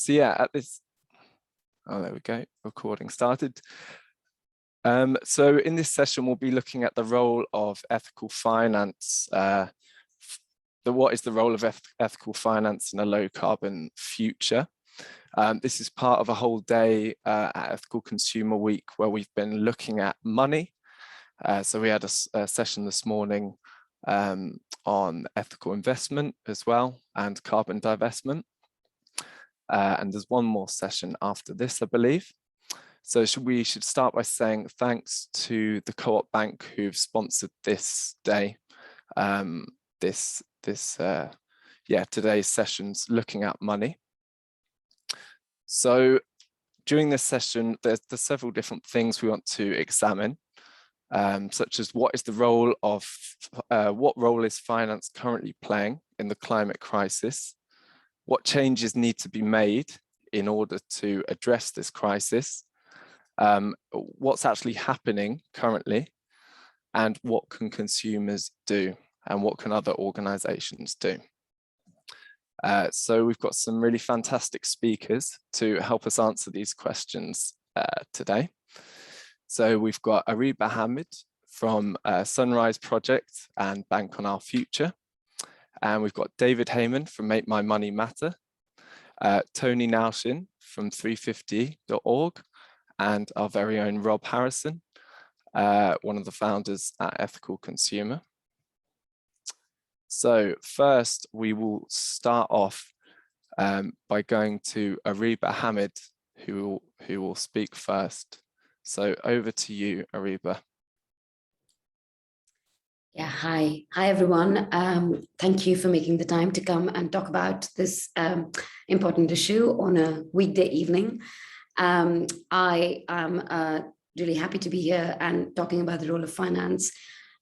So yeah, at this, oh, there we go, recording started. So in this session, we'll be looking at the role of ethical finance. What is the role of ethical finance in a low carbon future? This is part of a whole day at Ethical Consumer Week where we've been looking at money. So we had a session this morning on ethical investment as well and carbon divestment. And there's one more session after this, I believe. So we should start by saying thanks to the Co-op Bank who've sponsored this day. Today's session's looking at money. So during this session, there's several different things we want to examine, such as what role is finance currently playing in the climate crisis? What changes need to be made in order to address this crisis? What's actually happening currently? And what can consumers do? And what can other organizations do? So we've got some really fantastic speakers to help us answer these questions today. So we've got Ariba Hamid from Sunrise Project and Bank on Our Future. And we've got David Heyman from Make My Money Matter, Tony Naushin from 350.org, and our very own Rob Harrison, one of the founders at Ethical Consumer. So first, we will start off by going to Ariba Hamid, who will speak first. So over to you, Ariba. Yeah, hi everyone. Thank you for making the time to come and talk about this important issue on a weekday evening. I am really happy to be here and talking about the role of finance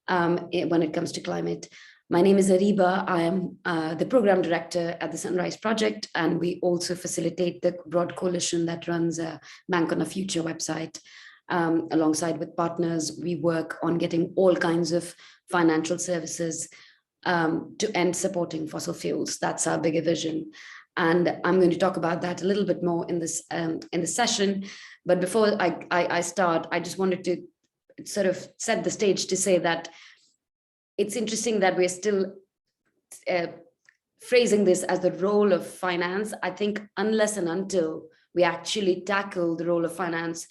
when it comes to climate. My name is Ariba. I am the program director at the Sunrise Project, and we also facilitate the broad coalition that runs a Bank on a Future website. Alongside with partners, we work on getting all kinds of financial services to end supporting fossil fuels. That's our bigger vision. And I'm going to talk about that a little bit more in this session. But before I start, I just wanted to sort of set the stage to say that it's interesting that we're still phrasing this as the role of finance. I think unless and until we actually tackle the role of finance,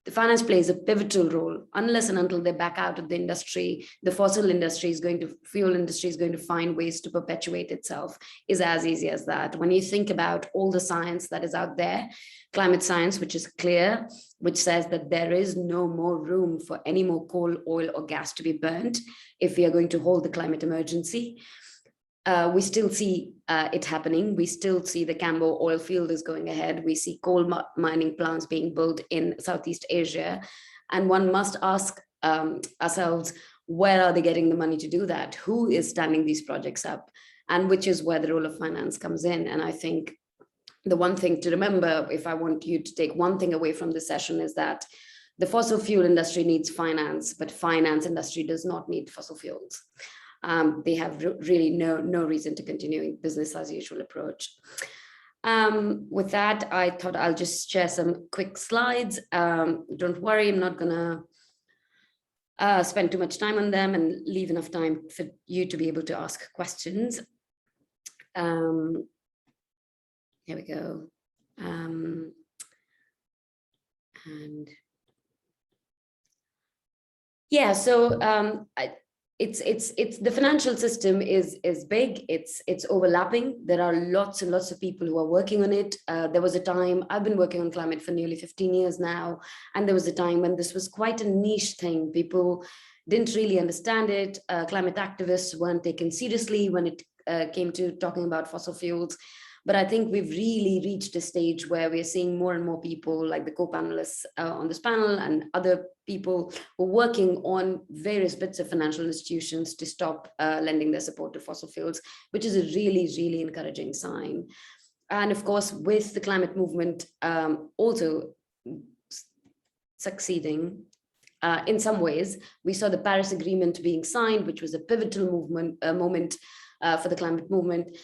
the finance plays a pivotal role. Unless and until they back out of the industry, the fuel industry is going to find ways to perpetuate itself. Is as easy as that. When you think about all the science that is out there, climate science, which is clear, which says that there is no more room for any more coal, oil, or gas to be burnt if we are going to hold the climate emergency. We still see it happening. We still see the Cambo oil field is going ahead. We see coal mining plants being built in Southeast Asia. And one must ask ourselves, where are they getting the money to do that? Who is standing these projects up? And which is where the role of finance comes in. And I think the one thing to remember, if I want you to take one thing away from this session, is that the fossil fuel industry needs finance, but finance industry does not need fossil fuels. They have really no reason to continue business as usual approach. With that, I thought I'll just share some quick slides. Don't worry, I'm not gonna spend too much time on them and leave enough time for you to be able to ask questions. Here we go. And yeah, so it's the financial system is big. It's overlapping. There are lots and lots of people who are working on it. There was a time, I've been working on climate for nearly 15 years now, and there was a time when this was quite a niche thing. People didn't really understand it. Climate activists weren't taken seriously when it came to talking about fossil fuels. But I think we've really reached a stage where we're seeing more and more people like the co-panelists on this panel and other people who are working on various bits of financial institutions to stop lending their support to fossil fuels, which is a really, really encouraging sign. And of course, with the climate movement also succeeding, in some ways, we saw the Paris Agreement being signed, which was a pivotal moment for the climate movement.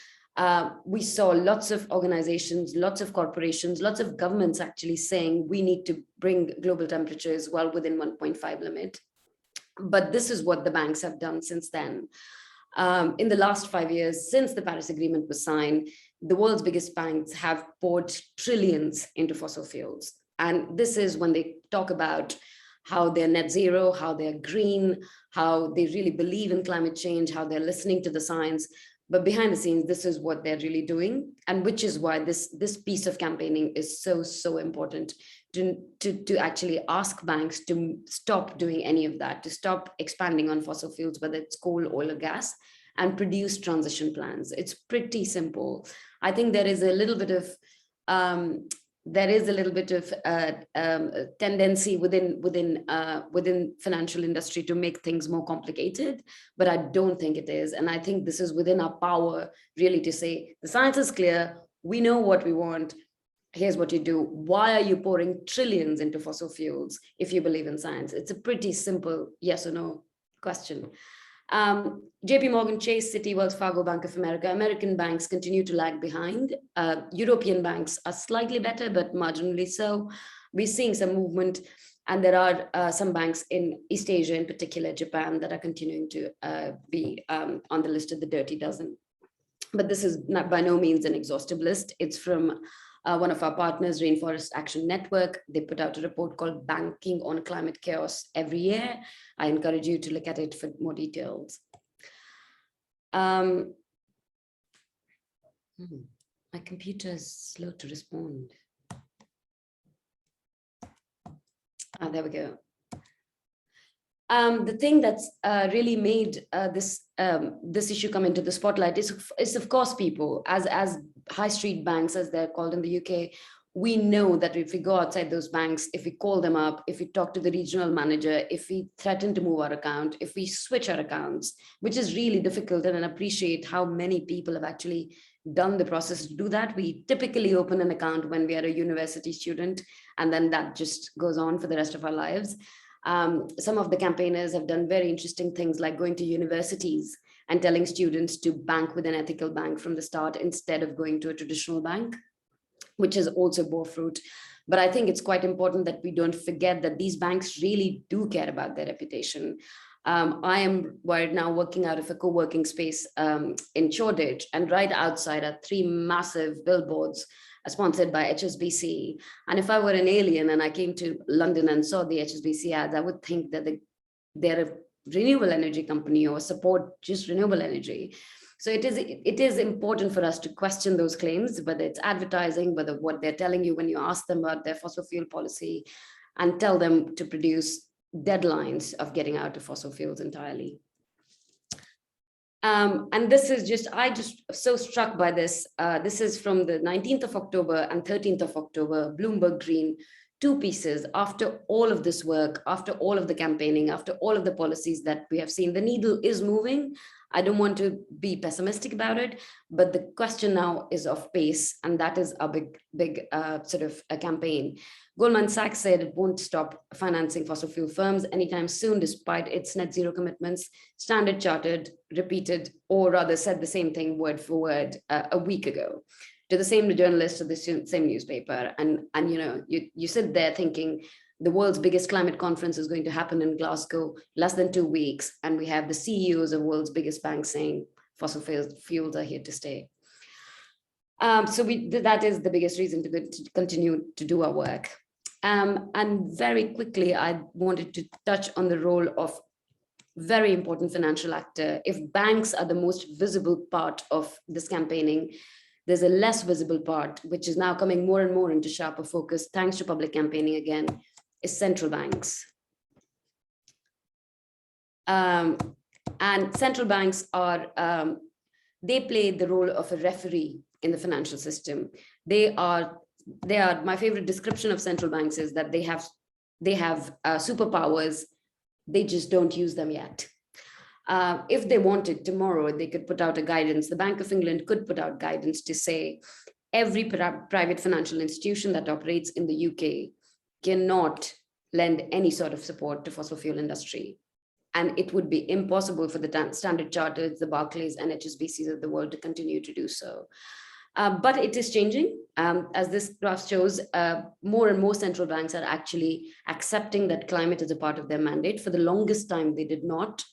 We saw lots of organizations, lots of corporations, lots of governments actually saying we need to bring global temperatures well within 1.5 limit. But this is what the banks have done since then. In the last 5 years, since the Paris Agreement was signed, the world's biggest banks have poured trillions into fossil fuels. And this is when they talk about how they're net zero, how they're green, how they really believe in climate change, how they're listening to the science. But behind the scenes, this is what they're really doing, and which is why this piece of campaigning is so important to actually ask banks to stop doing any of that, to stop expanding on fossil fuels, whether it's coal, oil, or gas, and produce transition plans. It's pretty simple. I think there is a little bit of tendency within financial industry to make things more complicated, but I don't think it is. And I think this is within our power really to say, the science is clear, we know what we want, here's what you do. Why are you pouring trillions into fossil fuels if you believe in science? It's a pretty simple yes or no question. JP Morgan Chase, Citi, Wells Fargo, Bank of America, American banks continue to lag behind. European banks are slightly better, but marginally so. We're seeing some movement, and there are some banks in East Asia, in particular Japan, that are continuing to be on the list of the dirty dozen. But this is not by no means an exhaustive list. It's from one of our partners, Rainforest Action Network. They put out a report called Banking on Climate Chaos every year. I encourage you to look at it for more details. My computer is slow to respond. There we go. The thing that's really made this issue come into the spotlight is of course people, as high street banks, as they're called in the UK. We know that if we go outside those banks, if we call them up, if we talk to the regional manager, if we threaten to move our account, if we switch our accounts, which is really difficult, and I appreciate how many people have actually done the process to do that. We typically open an account when we are a university student, and then that just goes on for the rest of our lives. Some of the campaigners have done very interesting things, like going to universities and telling students to bank with an ethical bank from the start instead of going to a traditional bank, which has also bore fruit. But I think it's quite important that we don't forget that these banks really do care about their reputation. I am right now working out of a co-working space in Shoreditch, and right outside are 3 massive billboards sponsored by HSBC. And if I were an alien and I came to London and saw the HSBC ads, I would think that they're a renewable energy company or support just renewable energy. So it is important for us to question those claims, whether it's advertising, whether what they're telling you when you ask them about their fossil fuel policy, and tell them to produce deadlines of getting out of fossil fuels entirely. And this is I just so struck by this. This is from the 19th of October and 13th of October, Bloomberg Green, 2 pieces. After all of this work, after all of the campaigning, after all of the policies that we have seen, the needle is moving. I don't want to be pessimistic about it, but the question now is of pace, and that is a big sort of a campaign. Goldman Sachs said it won't stop financing fossil fuel firms anytime soon, despite its net zero commitments. Standard Chartered repeated, or rather said the same thing word for word a week ago to the same journalist of the same newspaper. And you know, you sit there thinking, the world's biggest climate conference is going to happen in Glasgow less than 2 weeks, and we have the CEOs of world's biggest banks saying fossil fuels are here to stay. So that is the biggest reason to continue to do our work. And very quickly, I wanted to touch on the role of very important financial actor. If banks are the most visible part of this campaigning, there's a less visible part, which is now coming more and more into sharper focus, thanks to public campaigning again, is central banks. And central banks are, they play the role of a referee in the financial system. They are, my favorite description of central banks is that they have superpowers, they just don't use them yet. If they wanted tomorrow, they could put out a guidance. The Bank of England could put out guidance to say every private financial institution that operates in the UK cannot lend any sort of support to fossil fuel industry. And it would be impossible for the Standard Chartered, the Barclays and HSBCs of the world to continue to do so. But it is changing. As this graph shows, more and more central banks are actually accepting that climate is a part of their mandate. For the longest time, they did not.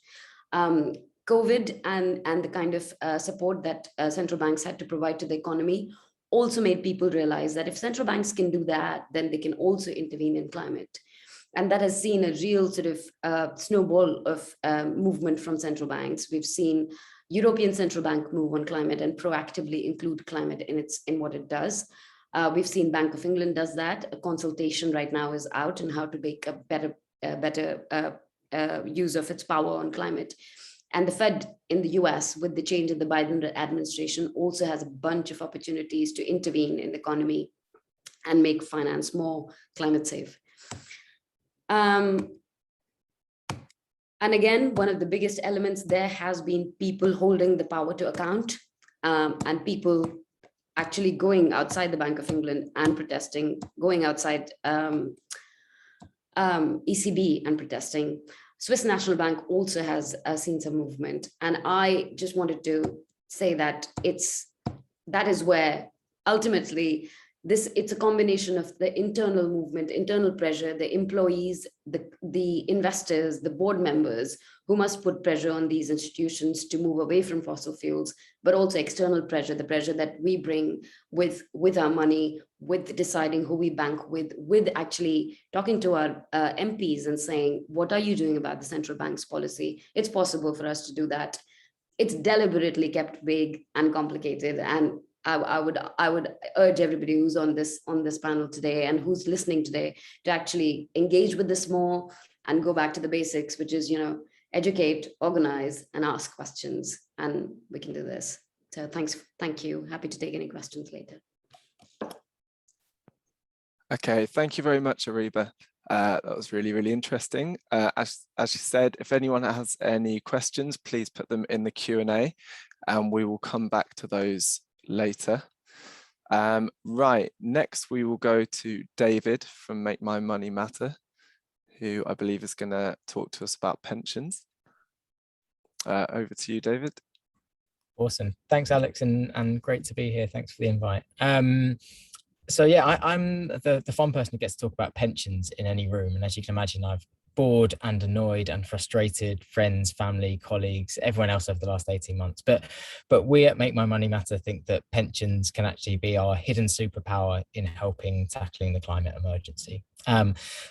COVID and the kind of support that central banks had to provide to the economy also made people realize that if central banks can do that, then they can also intervene in climate. And that has seen a real sort of snowball of movement from central banks. We've seen European Central Bank move on climate and proactively include climate in what it does. We've seen Bank of England does that. A consultation right now is out on how to make a better use of its power on climate. And the Fed in the US, with the change of the Biden administration, also has a bunch of opportunities to intervene in the economy and make finance more climate safe. And again, one of the biggest elements there has been people holding the power to account, and people actually going outside the Bank of England and protesting, going outside ECB and protesting. Swiss National Bank also has seen some movement. And I just wanted to say that that is where ultimately it's a combination of the internal movement, internal pressure, the employees, the investors, the board members who must put pressure on these institutions to move away from fossil fuels, but also external pressure, the pressure that we bring with our money, with deciding who we bank with actually talking to our MPs and saying, what are you doing about the central bank's policy? It's possible for us to do that. It's deliberately kept vague and complicated, and I would urge everybody who's on this panel today and who's listening today to actually engage with this more and go back to the basics, which is, educate, organize, and ask questions, and we can do this. So thank you. Happy to take any questions later. Okay, thank you very much, Ariba. That was really, really interesting. As you said, if anyone has any questions, please put them in the Q&A, and we will come back to those later. Right, next we will go to David from Make My Money Matter, who I believe is going to talk to us about pensions. Over to you, David. Awesome. Thanks, Alex, and great to be here. Thanks for the invite. So yeah, I'm the fun person who gets to talk about pensions in any room. And as you can imagine, I've bored and annoyed and frustrated friends, family, colleagues, everyone else over the last 18 months. But we at Make My Money Matter think that pensions can actually be our hidden superpower in helping tackling the climate emergency.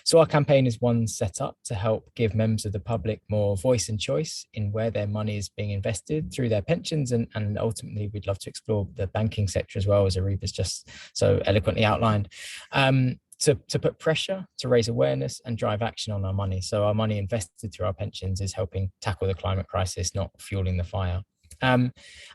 So our campaign is one set up to help give members of the public more voice and choice in where their money is being invested through their pensions, and ultimately we'd love to explore the banking sector as well, as Ariba's just so eloquently outlined, to put pressure, to raise awareness and drive action on our money. So our money invested through our pensions is helping tackle the climate crisis, not fueling the fire.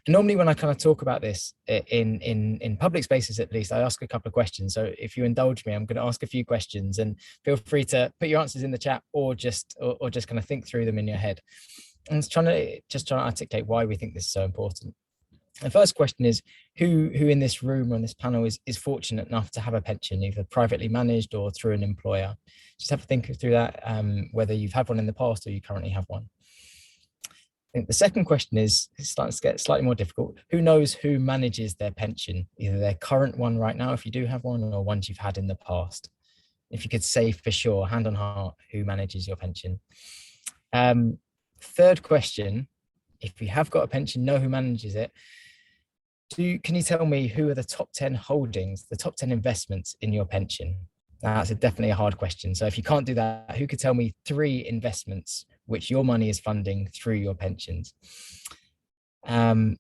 Normally when I kind of talk about this in public spaces, at least, I ask a couple of questions. So if you indulge me, I'm going to ask a few questions, and feel free to put your answers in the chat or just kind of think through them in your head. And trying to articulate why we think this is so important. The first question is, who in this room or on this panel is fortunate enough to have a pension, either privately managed or through an employer? Just have to think through that, whether you've had one in the past or you currently have one. I think the second question is, it starts to get slightly more difficult. Who knows who manages their pension, either their current one right now, if you do have one, or ones you've had in the past? If you could say for sure, hand on heart, who manages your pension? Third question, if you have got a pension, know who manages it. Can you tell me who are the top 10 holdings, the top 10 investments in your pension? That's definitely a hard question. So if you can't do that, who could tell me 3 investments which your money is funding through your pensions? The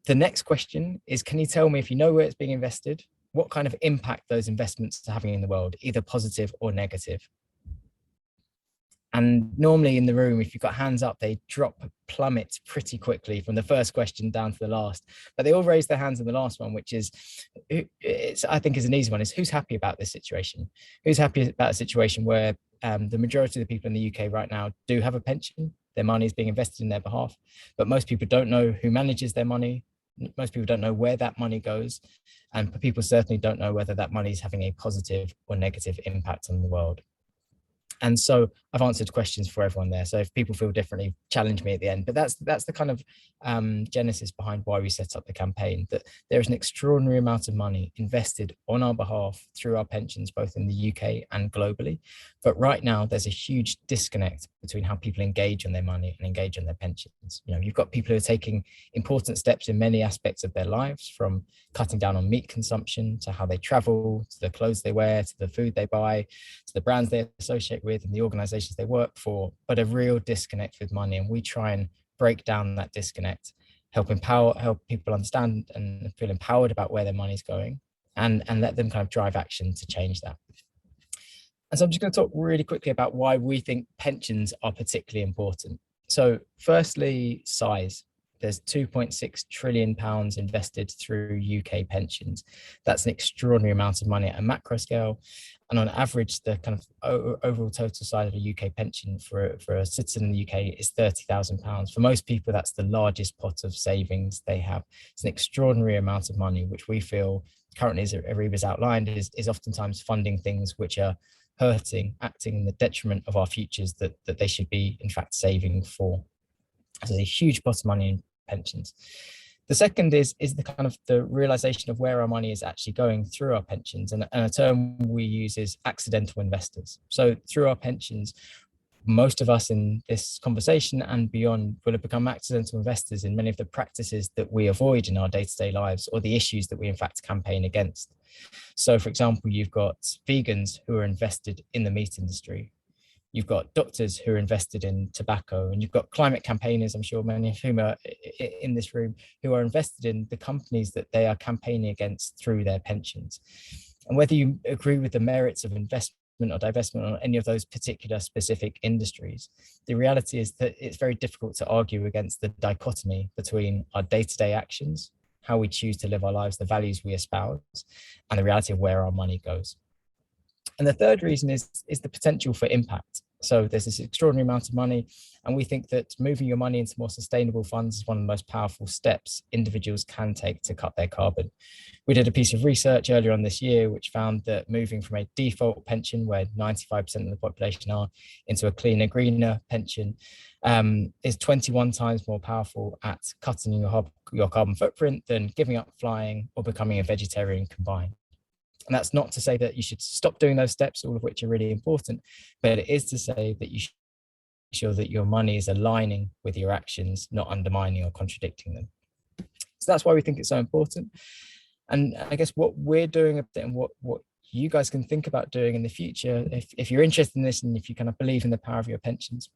next question is, can you tell me, if you know where it's being invested, what kind of impact those investments are having in the world, either positive or negative? And normally in the room, if you've got hands up, they plummet pretty quickly from the first question down to the last. But they all raise their hands in the last one, which is, I think is an easy one, is who's happy about this situation? Who's happy about a situation where the majority of the people in the UK right now do have a pension, their money is being invested in their behalf, but most people don't know who manages their money. Most people don't know where that money goes. And people certainly don't know whether that money is having a positive or negative impact on the world. And so I've answered questions for everyone there. So if people feel differently, challenge me at the end. But that's the kind of genesis behind why we set up the campaign, that there is an extraordinary amount of money invested on our behalf through our pensions, both in the UK and globally. But right now, there's a huge disconnect between how people engage on their money and engage on their pensions. You know, you've got people who are taking important steps in many aspects of their lives, from cutting down on meat consumption to how they travel, to the clothes they wear, to the food they buy, to the brands they associate with and the organizations they work for, but a real disconnect with money. And we try and break down that disconnect, help people understand and feel empowered about where their money's going, and let them kind of drive action to change that. And so I'm just going to talk really quickly about why we think pensions are particularly important. So firstly, size. There's 2.6 trillion pounds invested through UK pensions. That's an extraordinary amount of money at a macro scale. And on average, the kind of overall total size of a UK pension for a citizen in the UK is £30,000. For most people, that's the largest pot of savings they have. It's an extraordinary amount of money, which we feel currently, as Ariba's outlined, is oftentimes funding things which are acting in the detriment of our futures that they should be, in fact, saving for. So there's a huge pot of money in pensions. The second is the kind of the realization of where our money is actually going through our pensions. And a term we use is accidental investors. So through our pensions, most of us in this conversation and beyond will have become accidental investors in many of the practices that we avoid in our day-to-day lives, or the issues that we in fact campaign against. So for example, you've got vegans who are invested in the meat industry. You've got doctors who are invested in tobacco, and you've got climate campaigners, I'm sure many of whom are in this room, who are invested in the companies that they are campaigning against through their pensions. And whether you agree with the merits of investment or divestment on any of those particular specific industries, the reality is that it's very difficult to argue against the dichotomy between our day-to-day actions, how we choose to live our lives, the values we espouse, and the reality of where our money goes. And the third reason is the potential for impact. So there's this extraordinary amount of money, and we think that moving your money into more sustainable funds is one of the most powerful steps individuals can take to cut their carbon. We did a piece of research earlier on this year, which found that moving from a default pension, where 95% of the population are, into a cleaner, greener pension is 21 times more powerful at cutting your carbon footprint than giving up flying or becoming a vegetarian combined. And that's not to say that you should stop doing those steps, all of which are really important, but it is to say that you should make sure that your money is aligning with your actions, not undermining or contradicting them. So that's why we think it's so important. And I guess what we're doing and what you guys can think about doing in the future, if you're interested in this and if you kind of believe in the power of your pensions.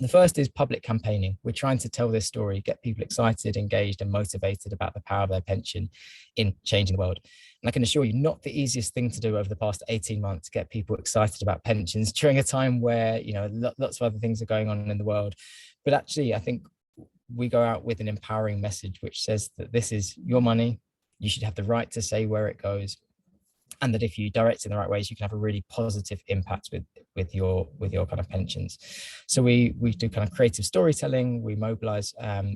The first is public campaigning. We're trying to tell this story, get people excited, engaged, and motivated about the power of their pension in changing the world. And I can assure you, not the easiest thing to do over the past 18 months, get people excited about pensions during a time where, you know, lots of other things are going on in the world. But actually, I think we go out with an empowering message, which says that this is your money. You should have the right to say where it goes. And that if you direct it in the right ways, you can have a really positive impact with your kind of pensions. So we do kind of creative storytelling. We mobilize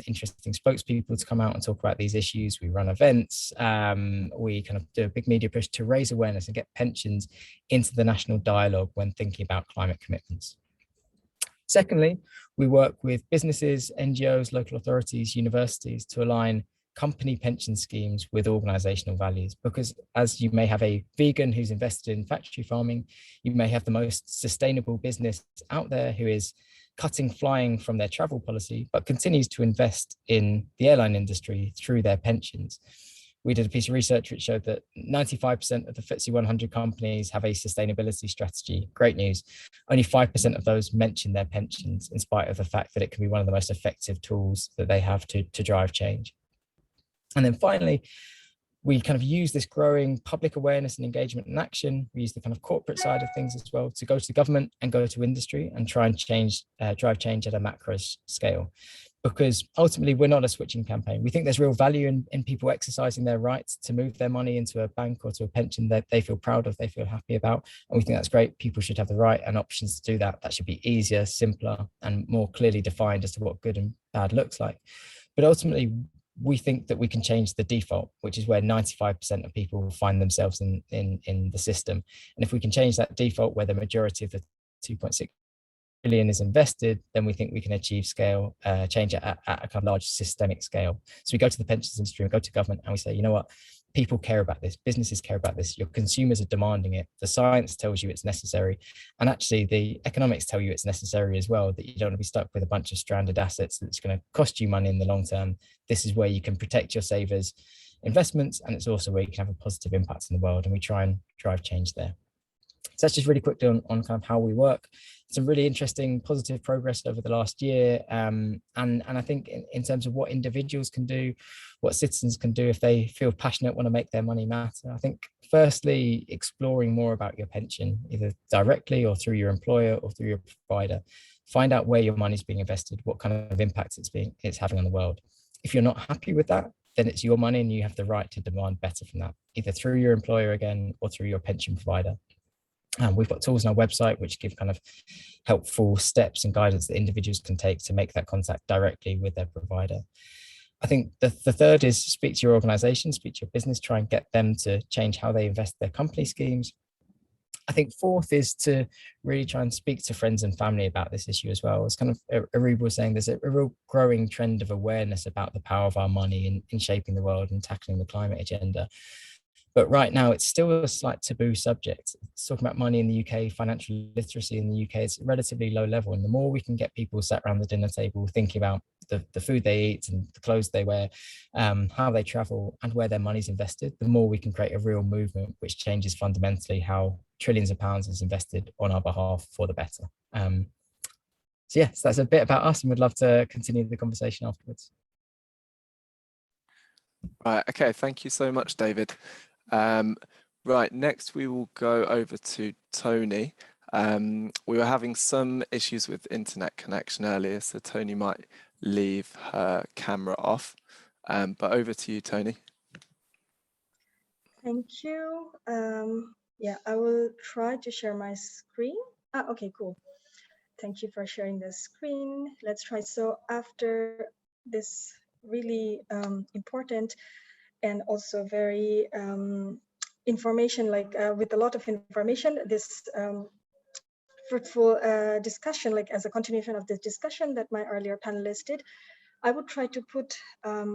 interesting spokespeople to come out and talk about these issues. We run events. We kind of do a big media push to raise awareness and get pensions into the national dialogue when thinking about climate commitments. Secondly, we work with businesses, NGOs, local authorities, universities to align company pension schemes with organizational values, because as you may have a vegan who's invested in factory farming, you may have the most sustainable business out there who is cutting flying from their travel policy, but continues to invest in the airline industry through their pensions. We did a piece of research which showed that 95% of the FTSE 100 companies have a sustainability strategy. Great news. Only 5% of those mention their pensions, in spite of the fact that it can be one of the most effective tools that they have to drive change. And then finally, we kind of use this growing public awareness and engagement and action. We use the kind of corporate side of things as well to go to the government and go to industry and try and drive change at a macro scale. Because ultimately, we're not a switching campaign. We think there's real value in people exercising their rights to move their money into a bank or to a pension that they feel proud of, they feel happy about. And we think that's great. People should have the right and options to do that. That should be easier, simpler, and more clearly defined as to what good and bad looks like. But ultimately, we think that we can change the default, which is where 95% of people find themselves in the system. And if we can change that default where the majority of the 2.6 billion is invested, then we think we can achieve scale change at a kind of large systemic scale. So we go to the pensions industry, we go to government, and we say, you know what, people care about this, businesses care about this, your consumers are demanding it, the science tells you it's necessary, and actually the economics tell you it's necessary as well, that you don't want to be stuck with a bunch of stranded assets that's going to cost you money in the long term. This is where you can protect your savers' investments, and it's also where you can have a positive impact in the world, and we try and drive change there. So that's just really quickly on kind of how we work. Some really interesting positive progress over the last year. And I think in terms of what individuals can do, what citizens can do if they feel passionate, want to make their money matter. I think firstly, exploring more about your pension, either directly or through your employer or through your provider. Find out where your money is being invested, what kind of impact it's having on the world. If you're not happy with that, then it's your money and you have the right to demand better from that, either through your employer again or through your pension provider. We've got tools on our website which give kind of helpful steps and guidance that individuals can take to make that contact directly with their provider. I think the third is speak to your organization, speak to your business, try and get them to change how they invest their company schemes. I think fourth is to really try and speak to friends and family about this issue as well. As kind of Aruba was saying, there's a real growing trend of awareness about the power of our money in shaping the world and tackling the climate agenda. But right now, it's still a slight taboo subject. It's talking about money in the UK, financial literacy in the UK, it's relatively low level. And the more we can get people sat around the dinner table thinking about the food they eat and the clothes they wear, how they travel and where their money's invested, the more we can create a real movement which changes fundamentally how trillions of pounds is invested on our behalf for the better. So yes, that's a bit about us, and we'd love to continue the conversation afterwards. Right, okay, thank you so much, David. Right, next we will go over to Tony. We were having some issues with internet connection earlier, so Tony might leave her camera off, but over to you, Tony. Thank you. Yeah, I will try to share my screen. Okay, cool. Thank you for sharing the screen. Let's try. So after this really important and also very information, like with a lot of information, this fruitful discussion, like as a continuation of this discussion that my earlier panelists did, I would try to put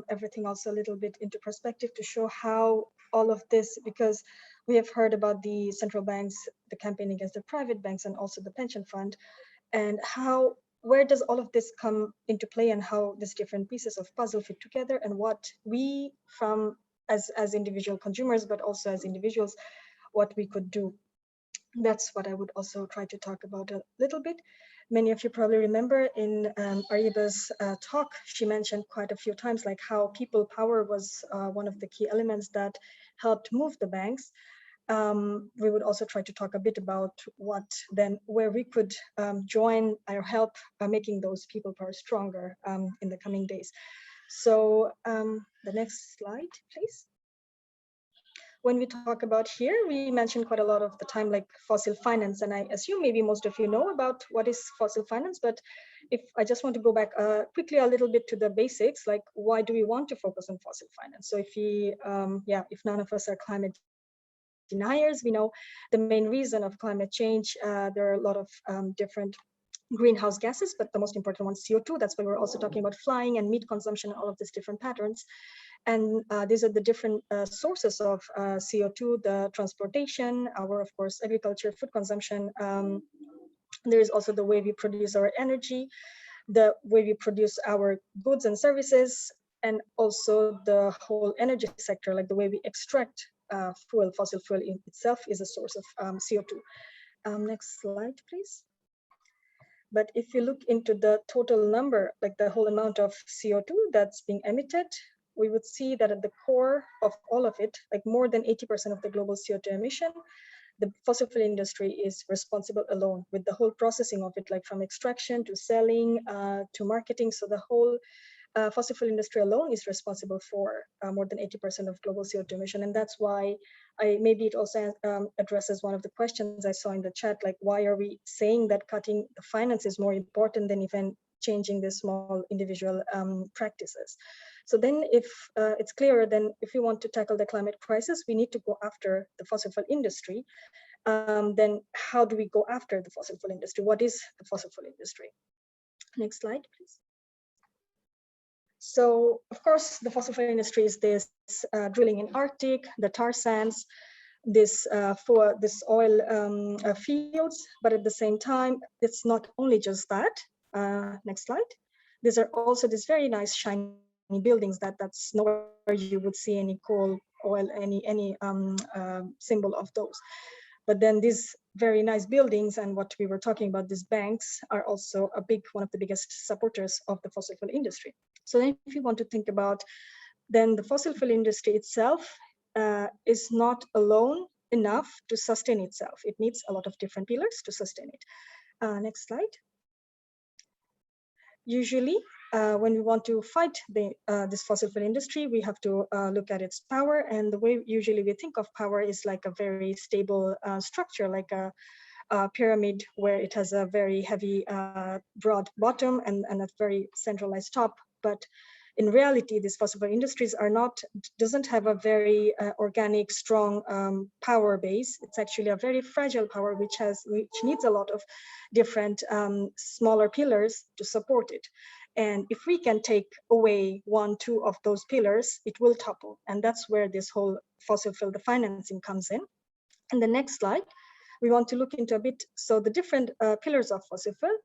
everything also a little bit into perspective to show how all of this, because we have heard about the central banks, the campaign against the private banks and also the pension fund, and how, where does all of this come into play and how these different pieces of puzzle fit together, and what we from as individual consumers, but also as individuals, what we could do. That's what I would also try to talk about a little bit. Many of you probably remember in Ariba's talk, she mentioned quite a few times like how people power was one of the key elements that helped move the banks. We would also try to talk a bit about what then, where we could join or help making those people power stronger in the coming days. So the next slide, please. When we talk about here, we mention quite a lot of the time like fossil finance, and I assume maybe most of you know about what is fossil finance, but if I just want to go back quickly a little bit to the basics, like why do we want to focus on fossil finance? So if we, if none of us are climate deniers, we know the main reason of climate change, there are a lot of different greenhouse gases, but the most important one is CO2. That's why we're also talking about flying and meat consumption, all of these different patterns. And these are the different sources of CO2, the transportation, our, of course, agriculture, food consumption. There is also the way we produce our energy, the way we produce our goods and services, and also the whole energy sector, like the way we extract fuel, fossil fuel in itself is a source of CO2. Next slide, please. But if you look into the total number, like the whole amount of CO2 that's being emitted, we would see that at the core of all of it, like more than 80% of the global CO2 emission, the fossil fuel industry is responsible alone with the whole processing of it, like from extraction to selling to marketing. So the whole fossil fuel industry alone is responsible for more than 80% of global CO2 emission. And that's why maybe it also addresses one of the questions I saw in the chat, like why are we saying that cutting the finance is more important than even changing the small individual practices? So then if it's clearer, then if we want to tackle the climate crisis, we need to go after the fossil fuel industry. then how do we go after the fossil fuel industry? What is the fossil fuel industry? Next slide, please. So, of course, the fossil fuel industry is this drilling in Arctic, the tar sands, for this oil fields, but at the same time, it's not only just that. Next slide. These are also these very nice shiny buildings that's nowhere you would see any coal, oil, any symbol of those. But then these very nice buildings and what we were talking about, these banks, are also one of the biggest supporters of the fossil fuel industry. So then if you want to think about, then the fossil fuel industry itself is not alone enough to sustain itself. It needs a lot of different pillars to sustain it. Next slide. Usually, when we want to fight this fossil fuel industry, we have to look at its power. And the way usually we think of power is like a very stable structure, like a pyramid where it has a very heavy, broad bottom and a very centralized top. But in reality, these fossil fuel industries doesn't have a very organic, strong power base. It's actually a very fragile power, which needs a lot of different smaller pillars to support it. And if we can take away 1, 2 of those pillars, it will topple. And that's where this whole fossil fuel, the financing comes in. And the next slide, we want to look into a bit. So the different pillars of fossil fuel.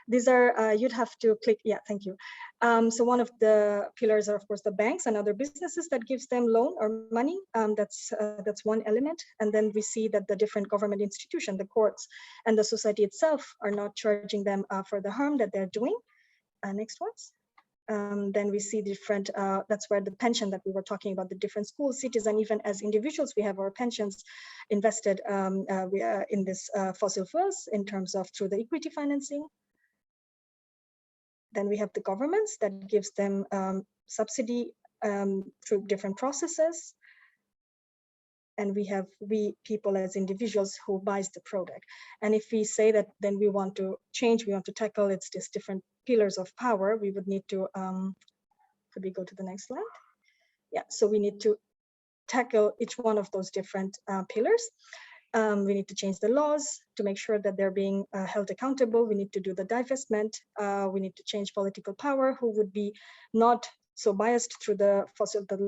These are, you'd have to click, yeah, thank you. So one of the pillars are, of course, the banks and other businesses that gives them loan or money. That's one element. And then we see that the different government institutions, the courts and the society itself are not charging them for the harm that they're doing. Next ones. Then we see different, that's where the pension that we were talking about, the different schools, cities, and even as individuals, we have our pensions invested in this fossil fuels in terms of through the equity financing. Then we have the governments that gives them subsidy through different processes. And we people as individuals who buys the product. And if we say that then we want to change, we want to tackle it's these different pillars of power, we would need to, could we go to the next slide? Yeah, so we need to tackle each one of those different pillars. We need to change the laws to make sure that they're being held accountable. We need to do the divestment. We need to change political power, who would be not so biased through the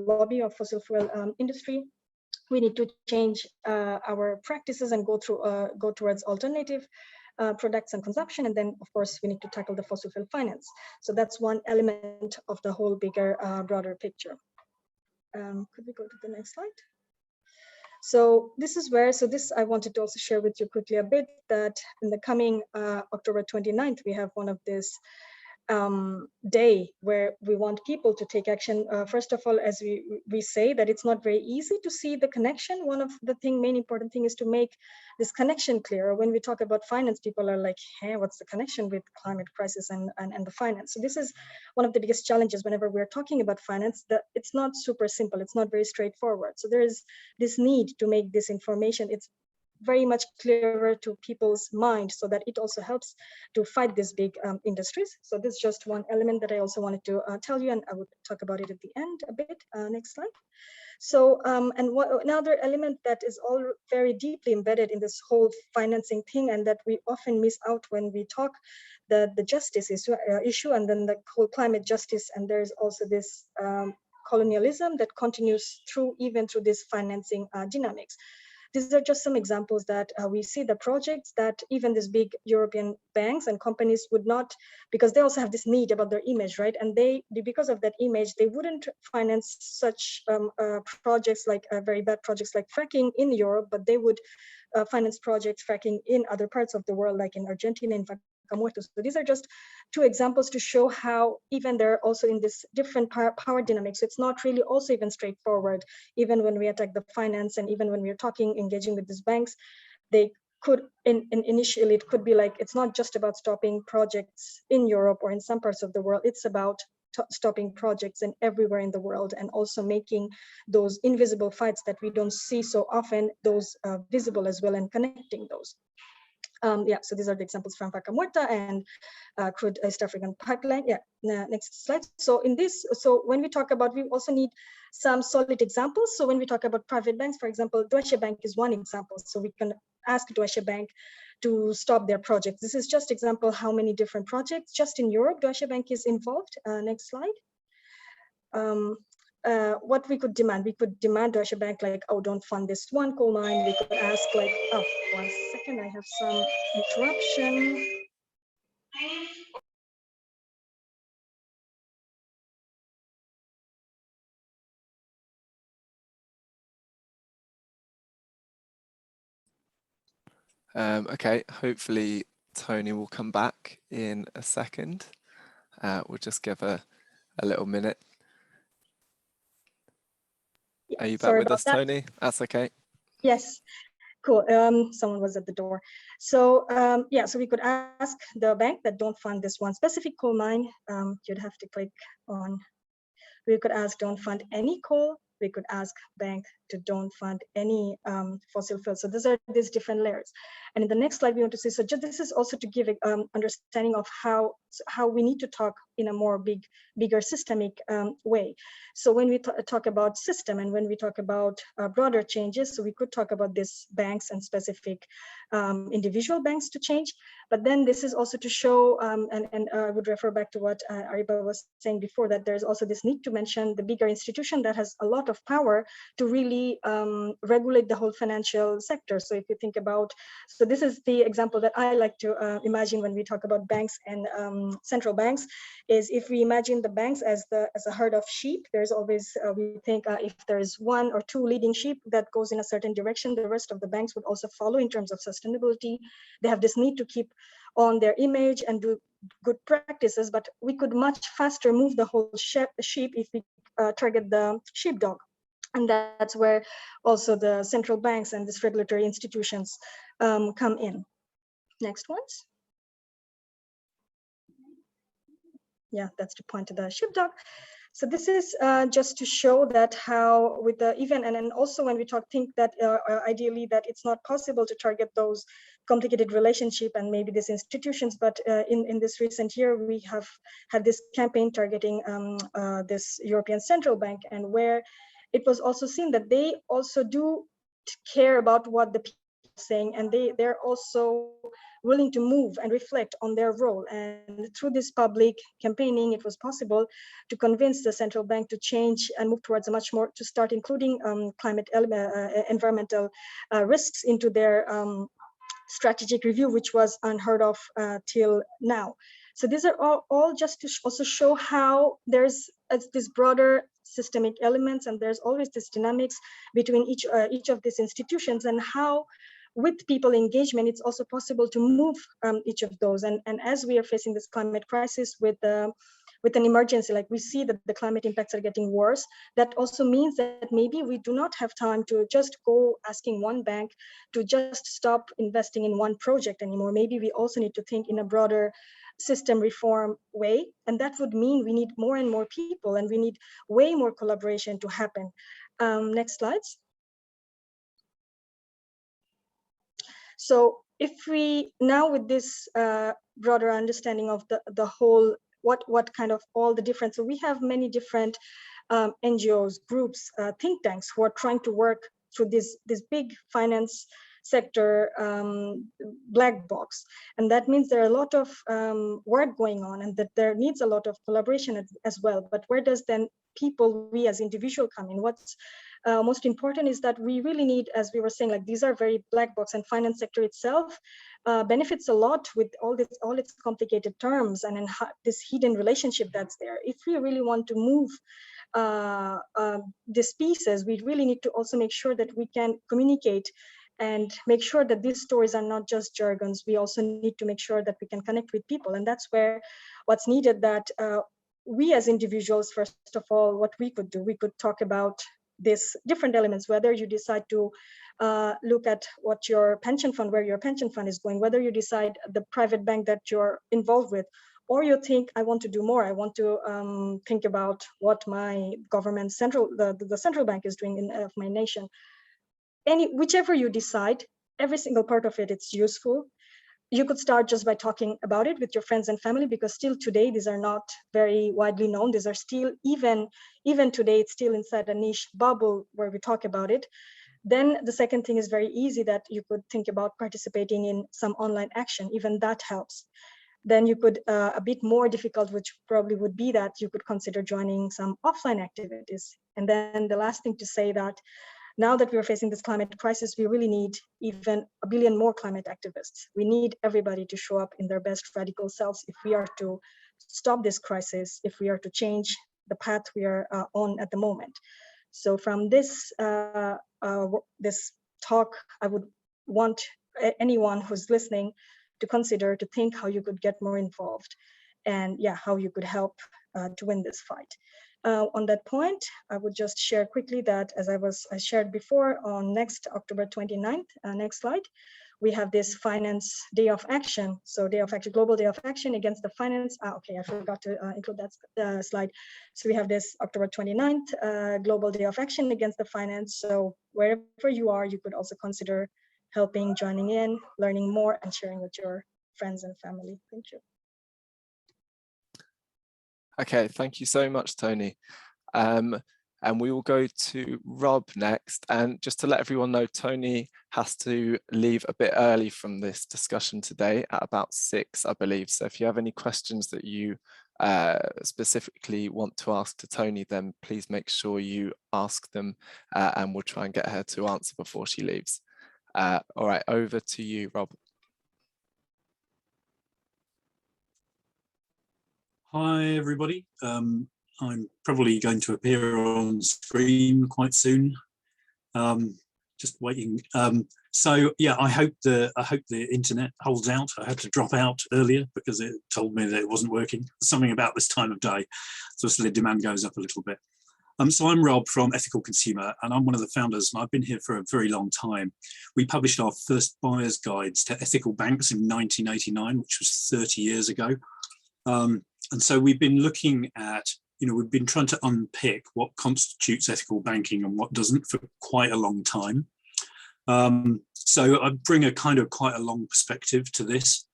lobby of fossil fuel industry. We need to change our practices and go towards alternative products and consumption. And then, of course, we need to tackle the fossil fuel finance. So that's one element of the whole bigger, broader picture. Could we go to the next slide? So this is where, this I wanted to also share with you quickly a bit, that in the coming October 29th, we have one of this day where we want people to take action. First of all, as we say that it's not very easy to see the connection. One of the main important thing is to make this connection clear. When we talk about finance, people are like, hey, what's the connection with climate crisis and the finance? So this is one of the biggest challenges whenever we're talking about finance, that it's not super simple. It's not very straightforward. So there is this need to make this information, it's very much clearer to people's mind, so that it also helps to fight these big industries. So this is just one element that I also wanted to tell you, and I would talk about it at the end a bit. Next slide. So, another element that is all very deeply embedded in this whole financing thing, and that we often miss out when we talk the justice issue, and then the whole climate justice, and there's also this colonialism that continues even through this financing dynamics. These are just some examples that we see the projects that even these big European banks and companies would not, because they also have this need about their image, right? And because of that image, they wouldn't finance such projects like very bad projects like fracking in Europe, but they would finance projects fracking in other parts of the world, like in Argentina, in fact. So these are just two examples to show how even they're also in this different power dynamics. So it's not really also even straightforward, even when we attack the finance, and even when we're engaging with these banks, they could, initially, it could be like, it's not just about stopping projects in Europe or in some parts of the world, it's about stopping projects in everywhere in the world, and also making those invisible fights that we don't see so often, those visible as well, and connecting those. Yeah, so these are the examples from Vaca Muerta and crude East African pipeline. Yeah, next slide. So in this, so when we talk about, we also need some solid examples. So when we talk about private banks, for example, Deutsche Bank is one example. So we can ask Deutsche Bank to stop their projects. This is just example how many different projects just in Europe Deutsche Bank is involved. Next slide. What we could demand Deutsche Bank like, oh, don't fund this one coal mine. We could ask like, oh, 1 second, I have some interruption. Okay, hopefully Tony will come back in a second. We'll just give a little minute. Yeah, Are you back sorry with about us, that. Tony? That's okay. Yes, cool. Someone was at the door. So yeah, so we could ask the bank that don't fund this one specific coal mine. You'd have to click on. We could ask don't fund any coal. We could ask bank to don't fund any fossil fuels. So these are these different layers. And in the next slide, we want to see, so just, this is also to give understanding of how we need to talk in a more bigger systemic way. So when we talk about system and when we talk about broader changes, so we could talk about these banks and specific individual banks to change. But then this is also to show, and I would refer back to what Ariba was saying before, that there's also this need to mention the bigger institution that has a lot of power to really regulate the whole financial sector. So if you think about, so this is the example that I like to imagine when we talk about banks and central banks, is if we imagine the banks as a herd of sheep, there's always, we think if there's one or two leading sheep that goes in a certain direction, the rest of the banks would also follow in terms of sustainability. They have this need to keep on their image and do good practices, but we could much faster move the whole sheep if we target the sheepdog. And that's where also the central banks and these regulatory institutions come in. Next ones. Yeah, that's the point of the sheepdog. So this is just to show that how with the even, and then also when we think that ideally that it's not possible to target those complicated relationship and maybe these institutions, but in this recent year, we have had this campaign targeting this European Central Bank, and where it was also seen that they also do care about what the people are saying, and they're also willing to move and reflect on their role. And through this public campaigning, it was possible to convince the central bank to change and move towards a much more, to start including climate environmental risks into their strategic review, which was unheard of till now. So these are all just to also show how there's this broader systemic elements, and there's always this dynamics between each of these institutions, and how with people engagement, it's also possible to move each of those. And as we are facing this climate crisis with an emergency, like we see that the climate impacts are getting worse, that also means that maybe we do not have time to just go asking one bank to just stop investing in one project anymore. Maybe we also need to think in a broader system reform way, and that would mean we need more and more people, and we need way more collaboration to happen. Next slides. So if we now, with this broader understanding of the whole, what kind of all the different, so we have many different NGOs, groups, think tanks who are trying to work through this big finance sector black box. And that means there are a lot of work going on, and that there needs a lot of collaboration as well. But where does then people, we as individual, come in? What's most important is that we really need, as we were saying, like these are very black box, and finance sector itself benefits a lot with all its complicated terms and this hidden relationship that's there. If we really want to move these pieces, we really need to also make sure that we can communicate and make sure that these stories are not just jargons. We also need to make sure that we can connect with people. And that's where what's needed, that we as individuals, first of all, what we could do, we could talk about these different elements, whether you decide to look at what your pension fund, where your pension fund is going, whether you decide the private bank that you're involved with, or you think, I want to do more, I want to think about what my government the central bank is doing of my nation. Whichever you decide, every single part of it, it's useful. you could start just by talking about it with your friends and family, because still today, these are not very widely known. These are still, even today, it's still inside a niche bubble where we talk about it. Then the second thing is very easy, that you could think about participating in some online action. Even that helps. Then you could, a bit more difficult, which probably would be that you could consider joining some offline activities. And then the last thing to say that now that we are facing this climate crisis, we really need even 1 billion more climate activists. We need everybody to show up in their best radical selves if we are to stop this crisis, if we are to change the path we are on at the moment. So from this this talk, I would want anyone who's listening to consider, to think how you could get more involved, and yeah, how you could help to win this fight. On that point, I would just share quickly that, as I shared before, on next October 29th, next slide, we have this Finance Day of Action. So Global Day of Action against the finance. Okay, I forgot to include that slide. So we have this October 29th, Global Day of Action against the finance. So wherever you are, you could also consider helping, joining in, learning more, and sharing with your friends and family. Thank you. Okay, thank you so much, Tony. And we will go to Rob next. And just to let everyone know, Tony has to leave a bit early from this discussion today at about 6, I believe. So if you have any questions that you specifically want to ask to Tony, then please make sure you ask them, and we'll try and get her to answer before she leaves. All right, over to you, Rob. Hi, everybody. I'm probably going to appear on screen quite soon. Just waiting. So yeah, I hope the internet holds out. I had to drop out earlier because it told me that it wasn't working. Something about this time of day, so the demand goes up a little bit. So I'm Rob from Ethical Consumer, and I'm one of the founders, and I've been here for a very long time. We published our first buyer's guides to ethical banks in 1989, which was 30 years ago. And so we've been looking at, we've been trying to unpick what constitutes ethical banking and what doesn't for quite a long time. So I bring a kind of quite a long perspective to this.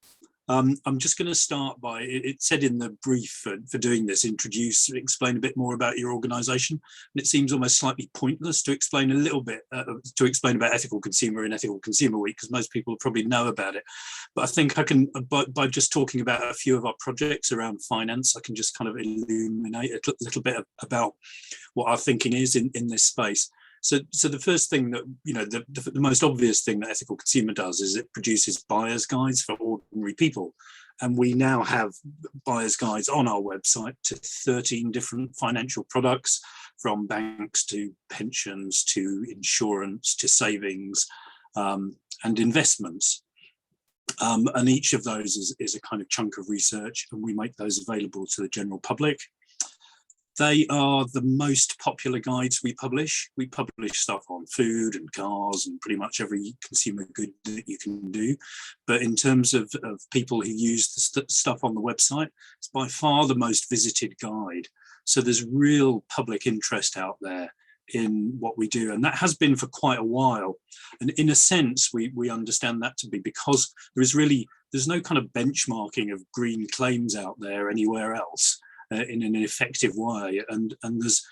I'm just going to start by, it said in the brief for doing this, explain a bit more about your organisation. And it seems almost slightly pointless to explain a little bit, about Ethical Consumer in Ethical Consumer Week, because most people probably know about it. But I think I can, by just talking about a few of our projects around finance, I can just kind of illuminate a little bit about what our thinking is in this space. So the first thing that, the most obvious thing that Ethical Consumer does is it produces buyer's guides for ordinary people. And we now have buyer's guides on our website to 13 different financial products, from banks to pensions to insurance to savings and investments. And each of those is a kind of chunk of research, and we make those available to the general public. They are the most popular guides we publish. We publish stuff on food and cars and pretty much every consumer good that you can do. But in terms of people who use the stuff on the website, it's by far the most visited guide. So there's real public interest out there in what we do. And that has been for quite a while. And in a sense, we understand that to be because there's no kind of benchmarking of green claims out there anywhere else. In an effective way, and there's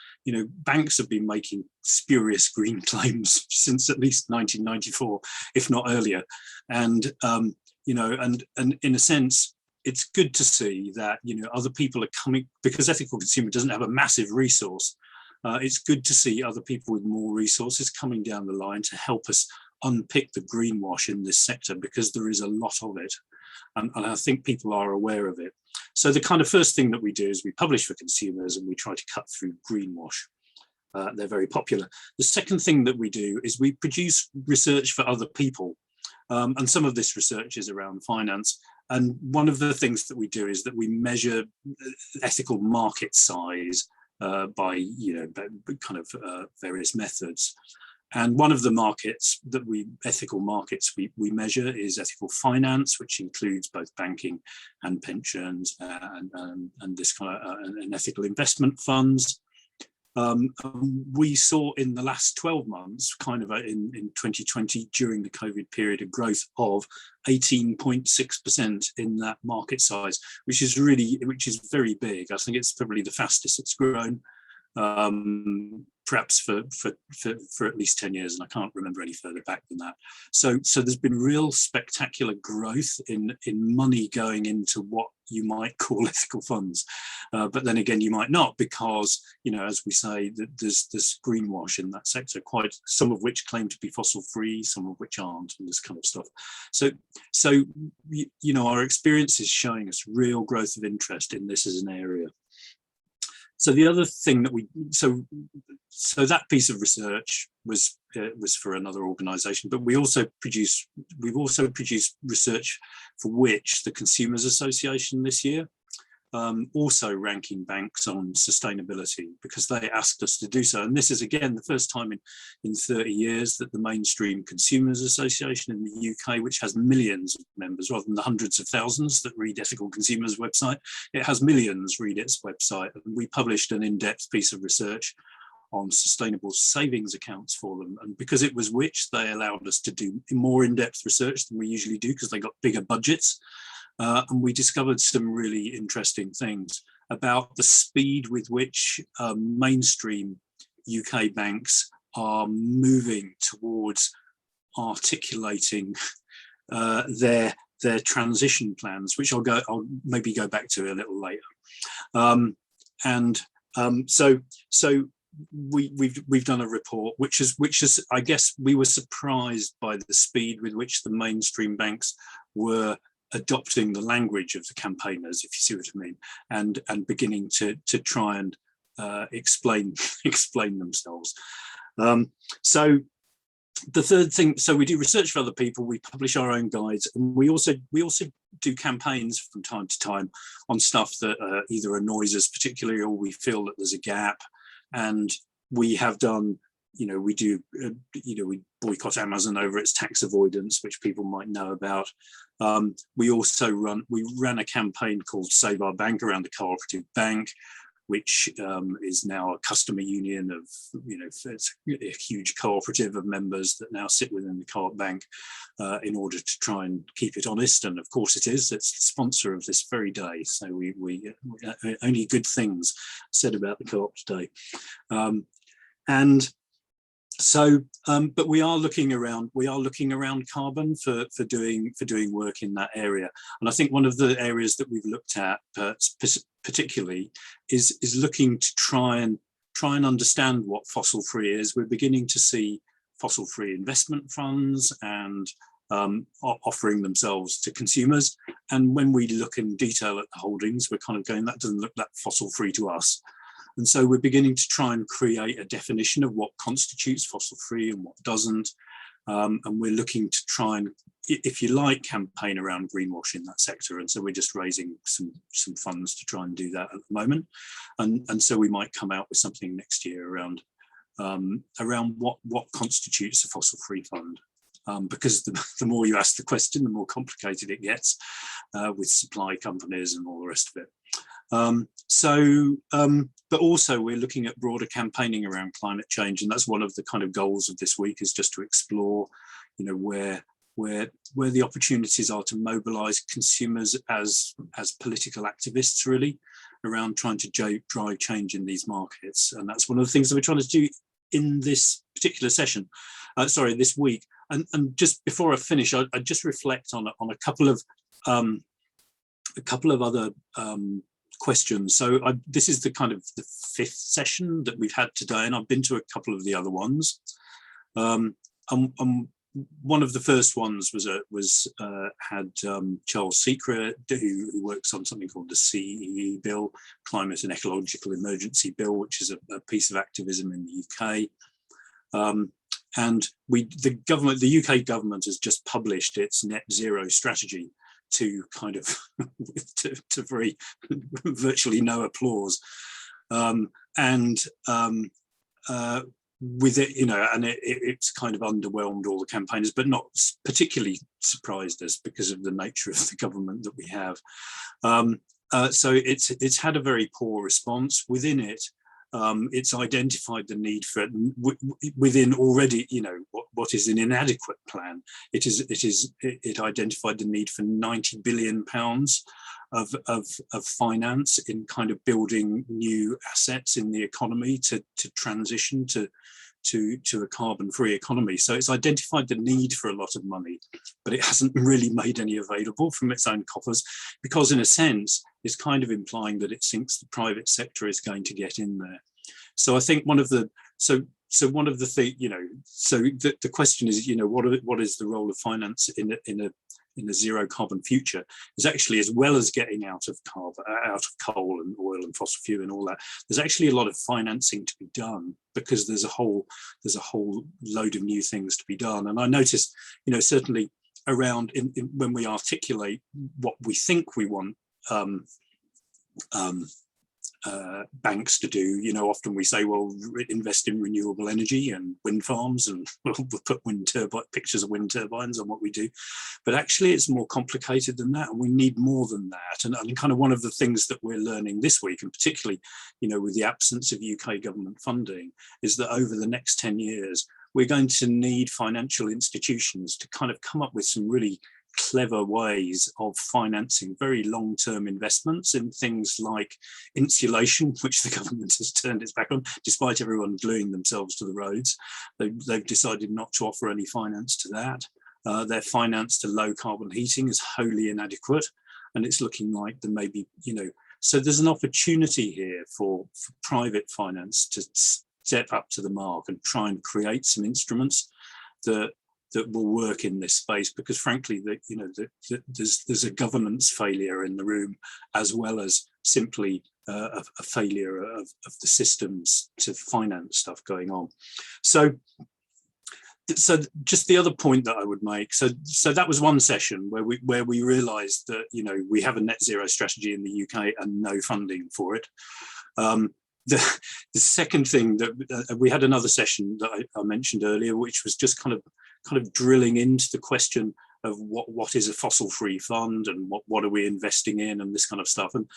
banks have been making spurious green claims since at least 1994, if not earlier, and and in a sense it's good to see that other people are coming, because Ethical Consumer doesn't have a massive resource. It's good to see other people with more resources coming down the line to help us unpick the greenwash in this sector, because there is a lot of it, and I think people are aware of it. So the kind of first thing that we do is we publish for consumers and we try to cut through greenwash. They're very popular. The second thing that we do is we produce research for other people. And some of this research is around finance. And one of the things that we do is that we measure ethical market size by various methods. And one of the markets that ethical markets we measure is ethical finance, which includes both banking and pensions and this kind of and ethical investment funds. We saw in the last 12 months, kind of in 2020 during the COVID period, a growth of 18.6% in that market size, which is very big. I think it's probably the fastest it's grown, perhaps for at least 10 years, and I can't remember any further back than that. So there's been real spectacular growth in money going into what you might call ethical funds, but then again you might not, because, you know, as we say, that there's greenwash in that sector, quite some of which claim to be fossil free, some of which aren't, and this kind of stuff. So you know, our experience is showing us real growth of interest in this as an area. So the other thing that so that piece of research was for another organisation, but we've also produced research for which the Consumers Association this year, also ranking banks on sustainability, because they asked us to do so. And this is again the first time in 30 years that the mainstream Consumers Association in the UK, which has millions of members rather than the hundreds of thousands that read Ethical Consumers website, it has millions read its website. And we published an in-depth piece of research on sustainable savings accounts for them, and because it was which, they allowed us to do more in-depth research than we usually do, because they got bigger budgets. And we discovered some really interesting things about the speed with which mainstream UK banks are moving towards articulating their transition plans, which I'll maybe go back to a little later. So we've done a report which is I guess we were surprised by the speed with which the mainstream banks were adopting the language of the campaigners, if you see what I mean, and beginning to try and explain themselves. So the third thing, so we do research for other people, we publish our own guides, and we also do campaigns from time to time on stuff that either annoys us particularly, or we feel that there's a gap. And we have done, you know, we boycott Amazon over its tax avoidance, which people might know about. We ran a campaign called Save Our Bank around the cooperative bank, which is now a customer union of, you know, it's a huge cooperative of members that now sit within the co-op bank in order to try and keep it honest. And of course it is, it's the sponsor of this very day. So we only good things said about the co-op today. But we are looking around carbon for doing work in that area. And I think one of the areas that we've looked at particularly is looking to try and understand what fossil free is. We're beginning to see fossil free investment funds and offering themselves to consumers. And when we look in detail at the holdings, we're kind of going, that doesn't look that fossil free to us. And so we're beginning to try and create a definition of what constitutes fossil free and what doesn't. And we're looking to try and, if you like, campaign around greenwash in that sector. And so we're just raising some funds to try and do that at the moment. And so we might come out with something next year around what constitutes a fossil free fund. Because the more you ask the question, the more complicated it gets with supply companies and all the rest of it. But also we're looking at broader campaigning around climate change, and that's one of the kind of goals of this week, is just to explore, you know, where the opportunities are to mobilize consumers as political activists, really, around trying to drive change in these markets. And that's one of the things that we're trying to do in this particular session, this week. And just before I finish, I just reflect on a couple of other questions. So this is the kind of the fifth session that we've had today, and I've been to a couple of the other ones. One of the first ones had Charles Secret, who works on something called the CEE Bill, Climate and Ecological Emergency Bill, which is a piece of activism in the UK. And the UK government has just published its net zero strategy to kind of to very virtually no applause, with it, you know, and it's kind of underwhelmed all the campaigners, but not particularly surprised us because of the nature of the government that we have. So it's had a very poor response within it. It's identified the need for within already, what is an inadequate plan. It identified the need for £90 billion of finance in kind of building new assets in the economy to transition to a carbon-free economy. So it's identified the need for a lot of money, but it hasn't really made any available from its own coffers, because in a sense, it's kind of implying that it thinks the private sector is going to get in there. So I think the question is, what is the role of finance in a zero carbon future, is actually, as well as getting out of coal and oil and fossil fuel and all that, there's actually a lot of financing to be done, because there's a whole load of new things to be done. And I noticed, certainly around when we articulate what we think we want banks to do, often we say, well, invest in renewable energy and wind farms, and we'll put pictures of wind turbines on what we do. But actually it's more complicated than that, and we need more than that. And kind of one of the things that we're learning this week, and particularly, with the absence of UK government funding, is that over the next 10 years, we're going to need financial institutions to kind of come up with some really clever ways of financing very long-term investments in things like insulation, which the government has turned its back on, despite everyone gluing themselves to the roads. They've decided not to offer any finance to that. Their finance to low carbon heating is wholly inadequate, and it's looking like there may be, so there's an opportunity here for private finance to step up to the mark and try and create some instruments that will work in this space, because frankly, there's a governance failure in the room, as well as simply a failure of the systems to finance stuff going on. So just the other point that I would make, so that was one session where we realised that we have a net zero strategy in the UK and no funding for it. The second thing that we had another session that I mentioned earlier, which was just kind of drilling into the question of what is a fossil-free fund, and what are we investing in, and this kind of stuff. And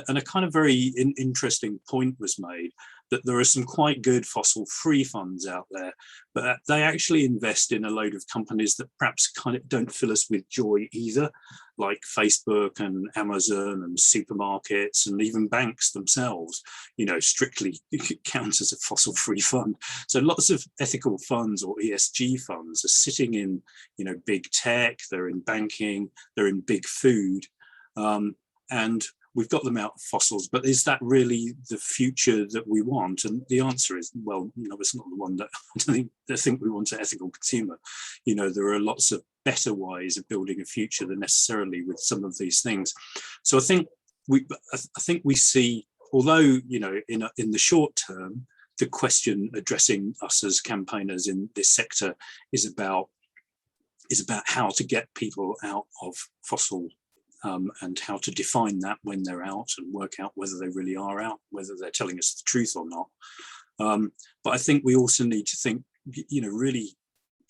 a kind of very interesting point was made, that there are some quite good fossil-free funds out there, but they actually invest in a load of companies that perhaps kind of don't fill us with joy either, like Facebook and Amazon and supermarkets, and even banks themselves, strictly count as a fossil-free fund. So lots of ethical funds or ESG funds are sitting in, big tech, they're in banking, they're in big food, and we've got them out of fossils, but is that really the future that we want? And the answer is, well, it's not the one that I think we want an ethical consumer. There are lots of better ways of building a future than necessarily with some of these things. So I think we see, although, in the short term, the question addressing us as campaigners in this sector is about how to get people out of fossil, and how to define that when they're out, and work out whether they really are out, whether they're telling us the truth or not. But I think we also need to think, really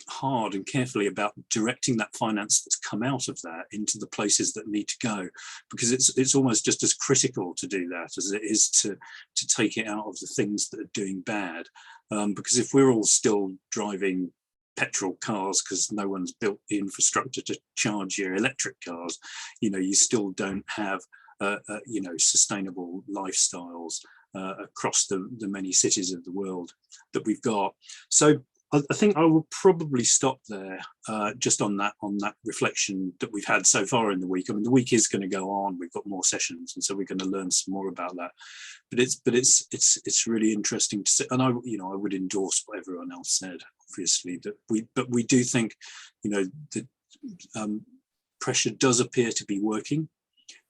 hard and carefully about directing that finance that's come out of that into the places that need to go, because it's almost just as critical to do that as it is to take it out of the things that are doing bad. Because if we're all still driving petrol cars because no one's built the infrastructure to charge your electric cars, you still don't have sustainable lifestyles across the many cities of the world that we've got. So I think I will probably stop there, just on that reflection that we've had so far in the week. I mean, the week is going to go on. We've got more sessions, and so we're going to learn some more about that. But it's really interesting to see, and I would endorse what everyone else said. Obviously, but we do think, that pressure does appear to be working,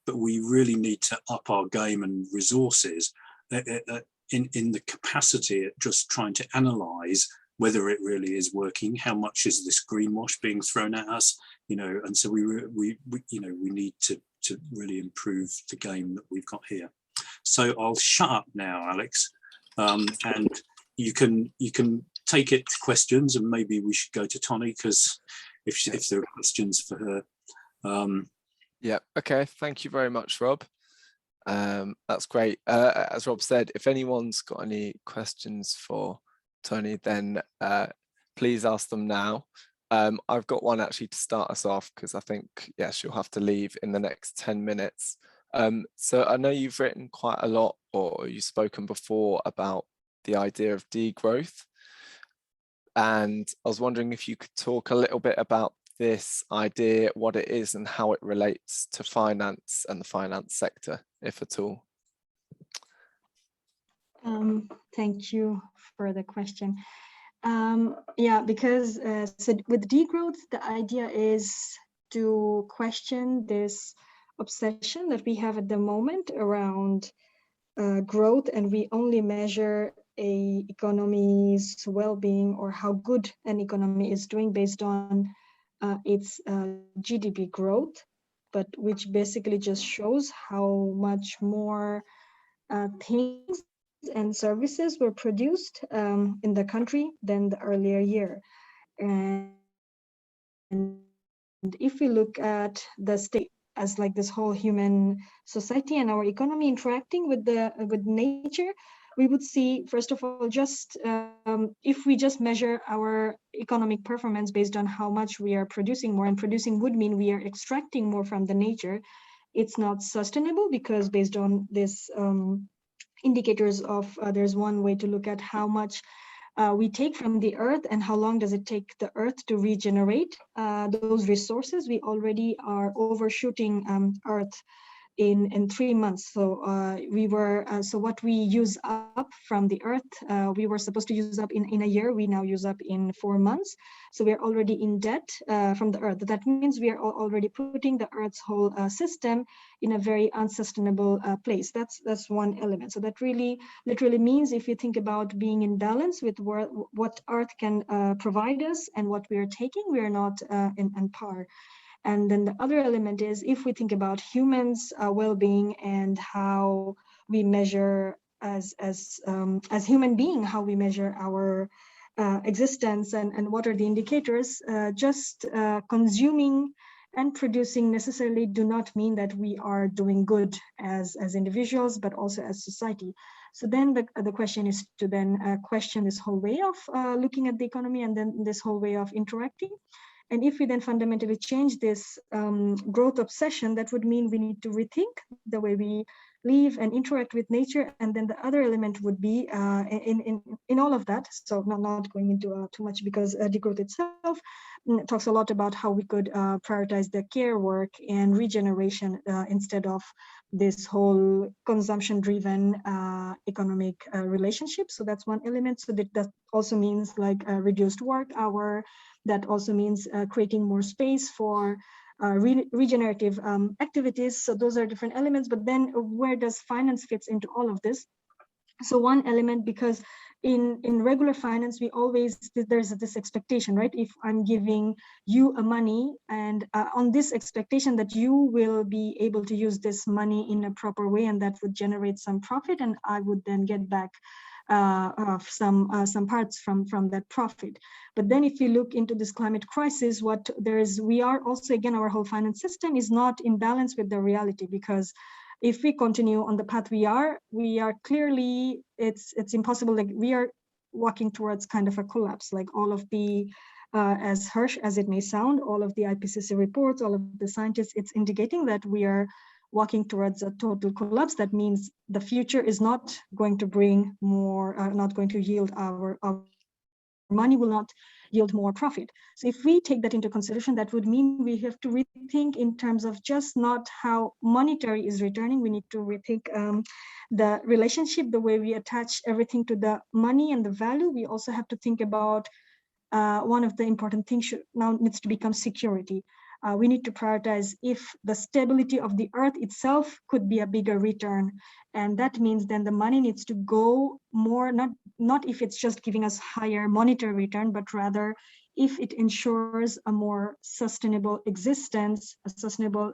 but we really need to up our game and resources in the capacity at just trying to analyse whether it really is working, how much is this greenwash being thrown at us, and so we need to really improve the game that we've got here. So I'll shut up now, Alex, and you can take it to questions, and maybe we should go to Tony, because if there are questions for her. Yeah, okay, thank you very much, Rob. That's great. As Rob said, if anyone's got any questions for Tony, then please ask them now. I've got one actually to start us off, because I think, yeah, she'll have to leave in the next 10 minutes. So I know you've written quite a lot, or you've spoken before about the idea of degrowth. And I was wondering if you could talk a little bit about this idea, what it is and how it relates to finance and the finance sector, if at all. Thank you for the question. Yeah, because so with degrowth, the idea is to question this obsession that we have at the moment around growth, and we only measure a economy's well-being or how good an economy is doing based on its GDP growth, but which basically just shows how much more things and services were produced in the country than the earlier year. And if we look at the state as like this whole human society and our economy interacting with nature, we would see, first of all, just if we just measure our economic performance based on how much we are producing more, and producing would mean we are extracting more from the nature, it's not sustainable, because based on this indicators of, there's one way to look at how much we take from the earth and how long does it take the earth to regenerate those resources. We already are overshooting earth in 3 months. So so what we use up from the earth, we were supposed to use up in a year, we now use up in 4 months. So we're already in debt from the earth. That means we are already putting the earth's whole system in a very unsustainable place. That's one element. So that really literally means, if you think about being in balance with what earth can provide us and what we are taking, we are not in par. And then the other element is, if we think about humans' well-being and how we measure as human being, how we measure our existence, and what are the indicators, just consuming and producing necessarily do not mean that we are doing good as individuals, but also as society. So then the question is to then question this whole way of looking at the economy, and then this whole way of interacting. And if we then fundamentally change this growth obsession, that would mean we need to rethink the way we live and interact with nature. And then the other element would be in all of that. So not going into too much, because degrowth itself talks a lot about how we could prioritize the care work and regeneration instead of this whole consumption-driven economic relationship. So that's one element. So that also means like reduced work hour. That also means creating more space for regenerative activities. So those are different elements. But then where does finance fits into all of this? So one element, because in regular finance, we always, there's this expectation, right? If I'm giving you a money, and on this expectation that you will be able to use this money in a proper way, and that would generate some profit, and I would then get back some parts from that profit. But then if you look into this climate crisis, we are also, again, our whole finance system is not in balance with the reality, because if we continue on the path we are clearly, it's impossible. Like, we are walking towards kind of a collapse. Like, all of the as harsh as it may sound, all of the IPCC reports, all of the scientists, it's indicating that we are walking towards a total collapse. That means the future is not going to bring more, not going to yield our money will not yield more profit. So if we take that into consideration, that would mean we have to rethink in terms of just not how monetary is returning. We need to rethink the relationship, the way we attach everything to the money and the value. We also have to think about one of the important things now needs to become security. We need to prioritize if the stability of the earth itself could be a bigger return. And that means then the money needs to go more, not if it's just giving us higher monetary return, but rather if it ensures a more sustainable existence, a sustainable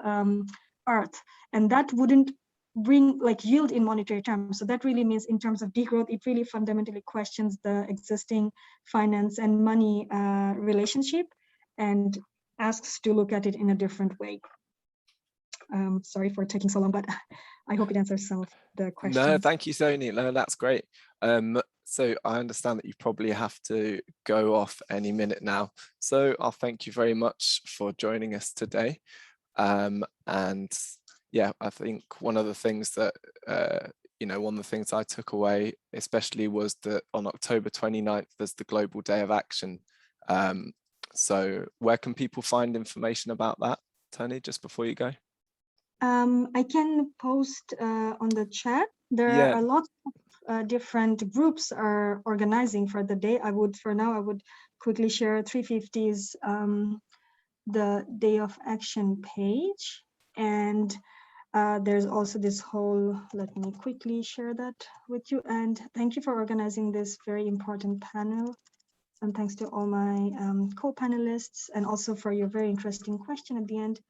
earth. And that wouldn't bring like yield in monetary terms. So that really means in terms of degrowth, it really fundamentally questions the existing finance and money relationship, and asks to look at it in a different way. Sorry for taking so long, but I hope it answers some of the questions. No, thank you, Sony. No, that's great. So I understand that you probably have to go off any minute now. So I'll thank you very much for joining us today. And yeah, I think one of the things that, one of the things I took away especially was that on October 29th, there's the Global Day of Action. So where can people find information about that, Tony, just before you go? I can post on the chat. There are a lot of different groups are organizing for the day. For now, I would quickly share 350's the Day of Action page. And there's also this whole, let me quickly share that with you. And thank you for organizing this very important panel. And thanks to all my co-panelists, and also for your very interesting question at the end.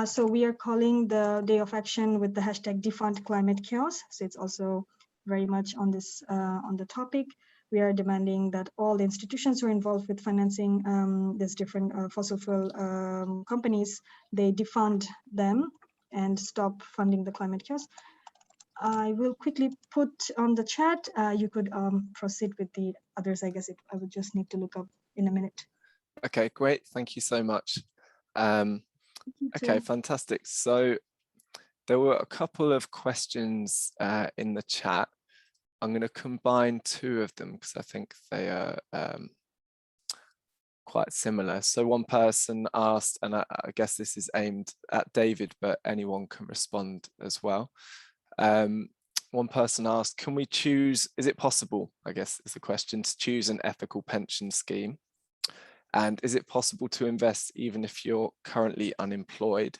So we are calling the Day of Action with the hashtag Defund Climate Chaos. So it's also very much on this on the topic. We are demanding that all the institutions who are involved with financing these different fossil fuel companies, they defund them and stop funding the climate chaos. I will quickly put on the chat. You could proceed with the others. I guess I would just need to look up in a minute. Okay, great. Thank you so much. Okay, fantastic. So there were a couple of questions in the chat. I'm going to combine two of them because I think they are quite similar. So one person asked, and I guess this is aimed at David, but anyone can respond as well. One person asked, can we choose, is it possible, I guess is the question, to choose an ethical pension scheme? And is it possible to invest even if you're currently unemployed?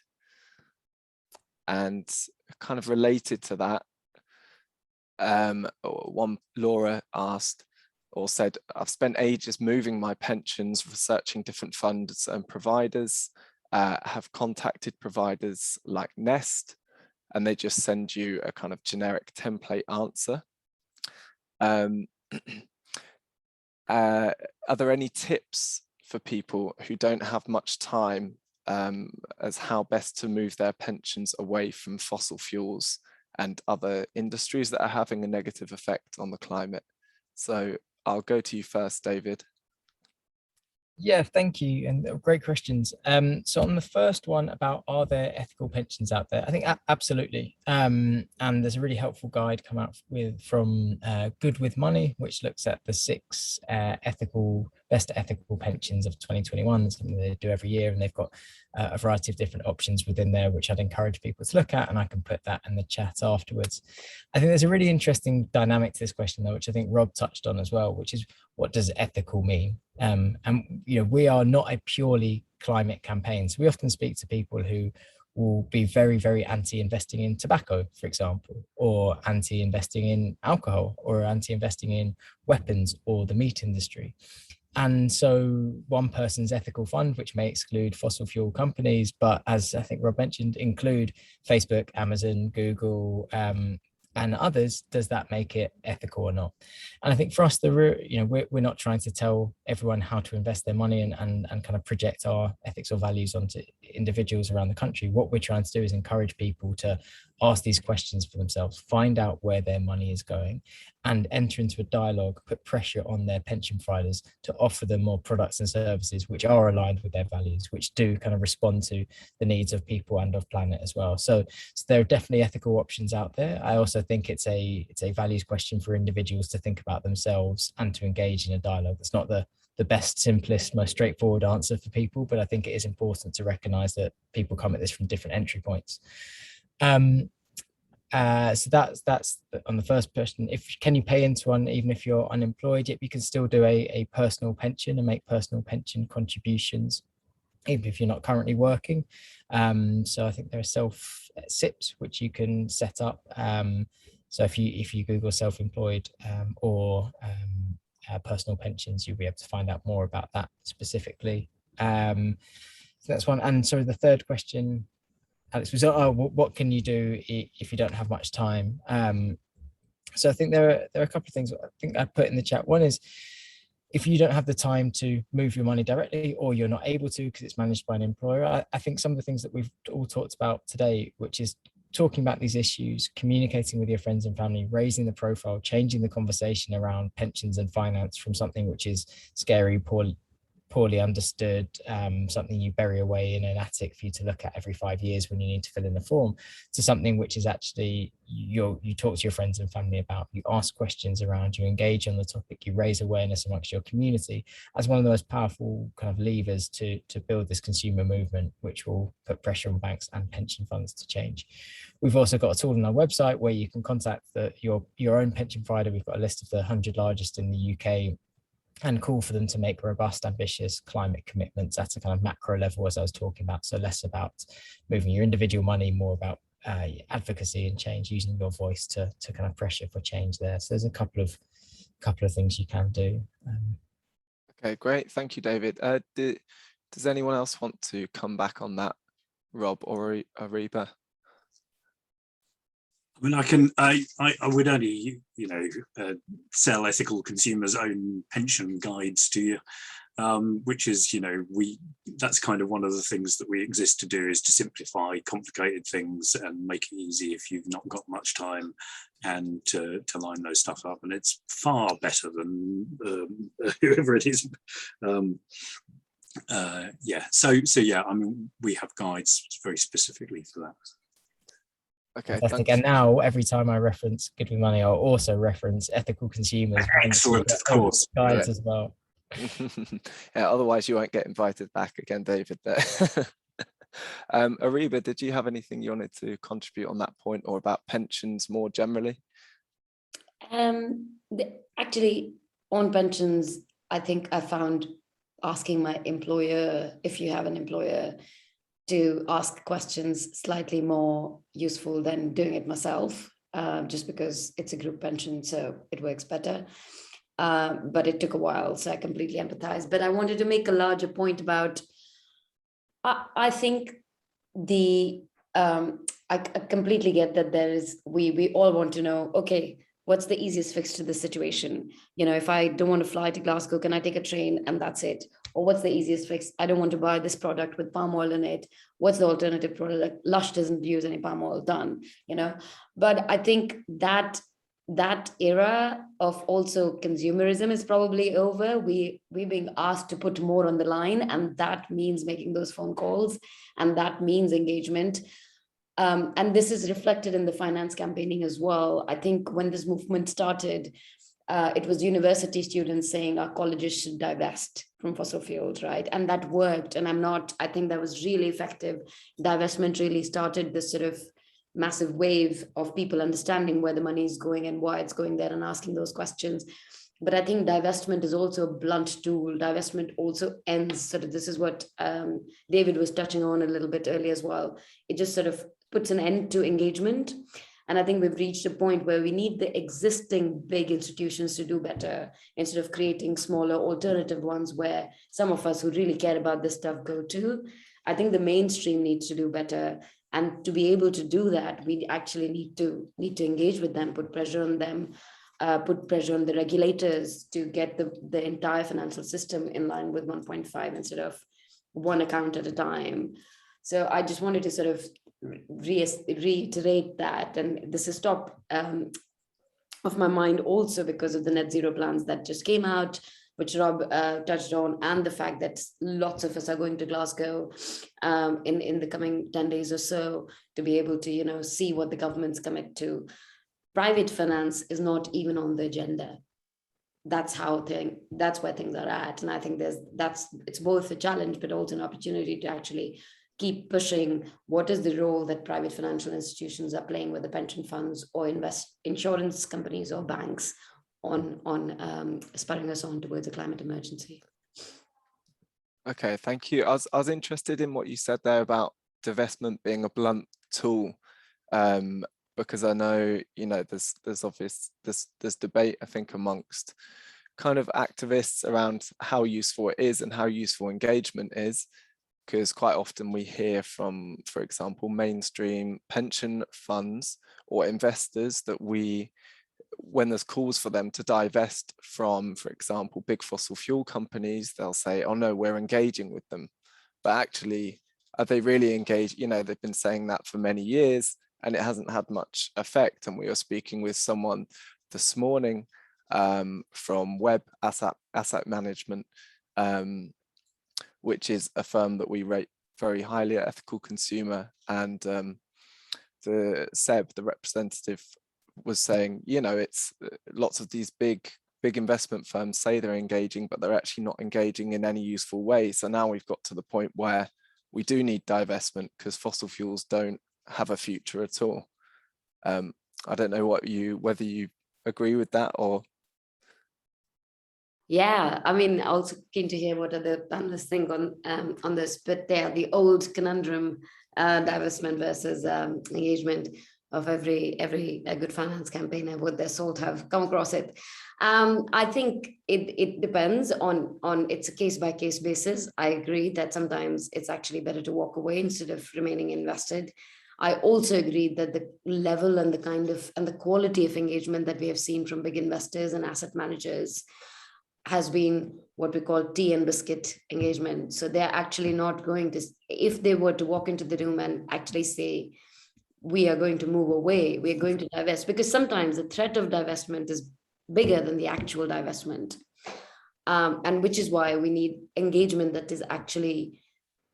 And kind of related to that, Laura asked or said, I've spent ages moving my pensions, researching different funds and providers, have contacted providers like Nest, and they just send you a kind of generic template answer. Are there any tips for people who don't have much time as how best to move their pensions away from fossil fuels and other industries that are having a negative effect on the climate? So I'll go to you first, David. Yeah, thank you, and great questions. So on the first one about are there ethical pensions out there, I think absolutely. And there's a really helpful guide come out from Good with Money, which looks at the 6 best ethical pensions of 2021, something they do every year, and they've got a variety of different options within there, which I'd encourage people to look at, and I can put that in the chat afterwards. I think there's a really interesting dynamic to this question, though, which I think Rob touched on as well, which is what does ethical mean? And we are not a purely climate campaign. So we often speak to people who will be very, very anti-investing in tobacco, for example, or anti-investing in alcohol, or anti-investing in weapons or the meat industry. And so one person's ethical fund, which may exclude fossil fuel companies, but as I think Rob mentioned, include Facebook, Amazon, Google, and others, does that make it ethical or not? And I think for us, we're not trying to tell everyone how to invest their money and kind of project our ethics or values onto individuals around the country. What we're trying to do is encourage people to ask these questions for themselves, find out where their money is going, and enter into a dialogue, put pressure on their pension providers to offer them more products and services which are aligned with their values, which do kind of respond to the needs of people and of planet as well. So there are definitely ethical options out there. I also think it's a values question for individuals to think about themselves and to engage in a dialogue. That's not the best, simplest, most straightforward answer for people, but I think it is important to recognize that people come at this from different entry points. So that's on the first question. Can you pay into one even if you're unemployed? Yet you can still do a personal pension and make personal pension contributions even if you're not currently working. So I think there are self-SIPs which you can set up. So if you Google self-employed or personal pensions, you'll be able to find out more about that specifically. So that's one. And so the third question, Alex, was what can you do if you don't have much time? So I think there are a couple of things I think I put in the chat. One is if you don't have the time to move your money directly, or you're not able to because it's managed by an employer, I think some of the things that we've all talked about today, which is talking about these issues, communicating with your friends and family, raising the profile, changing the conversation around pensions and finance from something which is scary, poorly understood, something you bury away in an attic for you to look at every 5 years when you need to fill in the form, to something which is actually you talk to your friends and family about, you ask questions around, you engage on the topic, you raise awareness amongst your community, as one of the most powerful kind of levers to build this consumer movement, which will put pressure on banks and pension funds to change. We've also got a tool on our website where you can contact your own pension provider. We've got a list of the 100 largest in the UK, and call for them to make robust, ambitious climate commitments at a kind of macro level, as I was talking about. So less about moving your individual money, more about advocacy and change, using your voice to kind of pressure for change there. So there's a couple of things you can do. Okay, great. Thank you, David. Does anyone else want to come back on that, Rob or Ariba? I mean, I would only, sell Ethical Consumers' own pension guides to you, which is, that's kind of one of the things that we exist to do, is to simplify complicated things and make it easy if you've not got much time, and to line those stuff up. And it's far better than whoever it is. Yeah. So yeah, I mean, we have guides very specifically for that. Okay, Fantastic. And now every time I reference Good With Money, I'll also reference Ethical Consumers. Excellent, of course. Guides as well. Yeah, otherwise you won't get invited back again, David. There. Ariba, did you have anything you wanted to contribute on that point, or about pensions more generally? Actually, on pensions, I think I found asking my employer, if you have an employer, to ask questions slightly more useful than doing it myself, just because it's a group pension, so it works better. But it took a while, so I completely empathize. But I wanted to make a larger point about, I think I completely get that we all want to know, okay, what's the easiest fix to the situation? If I don't want to fly to Glasgow, can I take a train and that's it? Or what's the easiest fix? I don't want to buy this product with palm oil in it. What's the alternative product? Lush doesn't use any palm oil, done, But I think that era of also consumerism is probably over. We're being asked to put more on the line, and that means making those phone calls, and that means engagement. And this is reflected in the finance campaigning as well. I think when this movement started, it was university students saying our colleges should divest from fossil fuels, right? And that worked. And I think that was really effective. Divestment really started this sort of massive wave of people understanding where the money is going and why it's going there, and asking those questions. But I think divestment is also a blunt tool. Divestment also ends, sort of, this is what David was touching on a little bit earlier as well. It just sort of puts an end to engagement. And I think we've reached a point where we need the existing big institutions to do better, instead of creating smaller alternative ones where some of us who really care about this stuff go to. I think the mainstream needs to do better. And to be able to do that, we actually need to engage with them, put pressure on them, put pressure on the regulators to get the entire financial system in line with 1.5 instead of one account at a time. So I just wanted to sort of reiterate that. And this is top of my mind also because of the net zero plans that just came out, which Rob touched on, and the fact that lots of us are going to Glasgow in the coming 10 days or so to be able to, see what the government's commit to. Private finance is not even on the agenda. That's where things are at. And I think it's both a challenge, but also an opportunity to actually keep pushing what is the role that private financial institutions are playing with the pension funds or insurance companies or banks on spurring us on towards a climate emergency. Okay, thank you. I was interested in what you said there about divestment being a blunt tool, because I know, there's debate, I think, amongst kind of activists around how useful it is and how useful engagement is, because quite often we hear from, for example, mainstream pension funds or investors that we when there's calls for them to divest from, for example, big fossil fuel companies, they'll say, oh no, we're engaging with them. But actually, are they really engaged? You know, they've been saying that for many years and it hasn't had much effect. And we were speaking with someone this morning from Web Asset Management, which is a firm that we rate very highly at Ethical Consumer. And the Seb, the representative, was saying, you know, it's lots of these big investment firms say they're engaging, but they're actually not engaging in any useful way. So now we've got to the point where we do need divestment because fossil fuels don't have a future at all. I don't know whether you agree with that or. Yeah, I mean, also keen to hear what other panelists think on this, but the old conundrum, divestment versus engagement of every good finance campaigner, would their salt have come across it? I think it depends on it's a case-by-case basis. I agree that sometimes it's actually better to walk away instead of remaining invested. I also agree that the level and the quality of engagement that we have seen from big investors and asset managers has been what we call tea and biscuit engagement. So they're actually not going to, if they were to walk into the room and actually say, we are going to move away, we are going to divest, because sometimes the threat of divestment is bigger than the actual divestment. And which is why we need engagement that is actually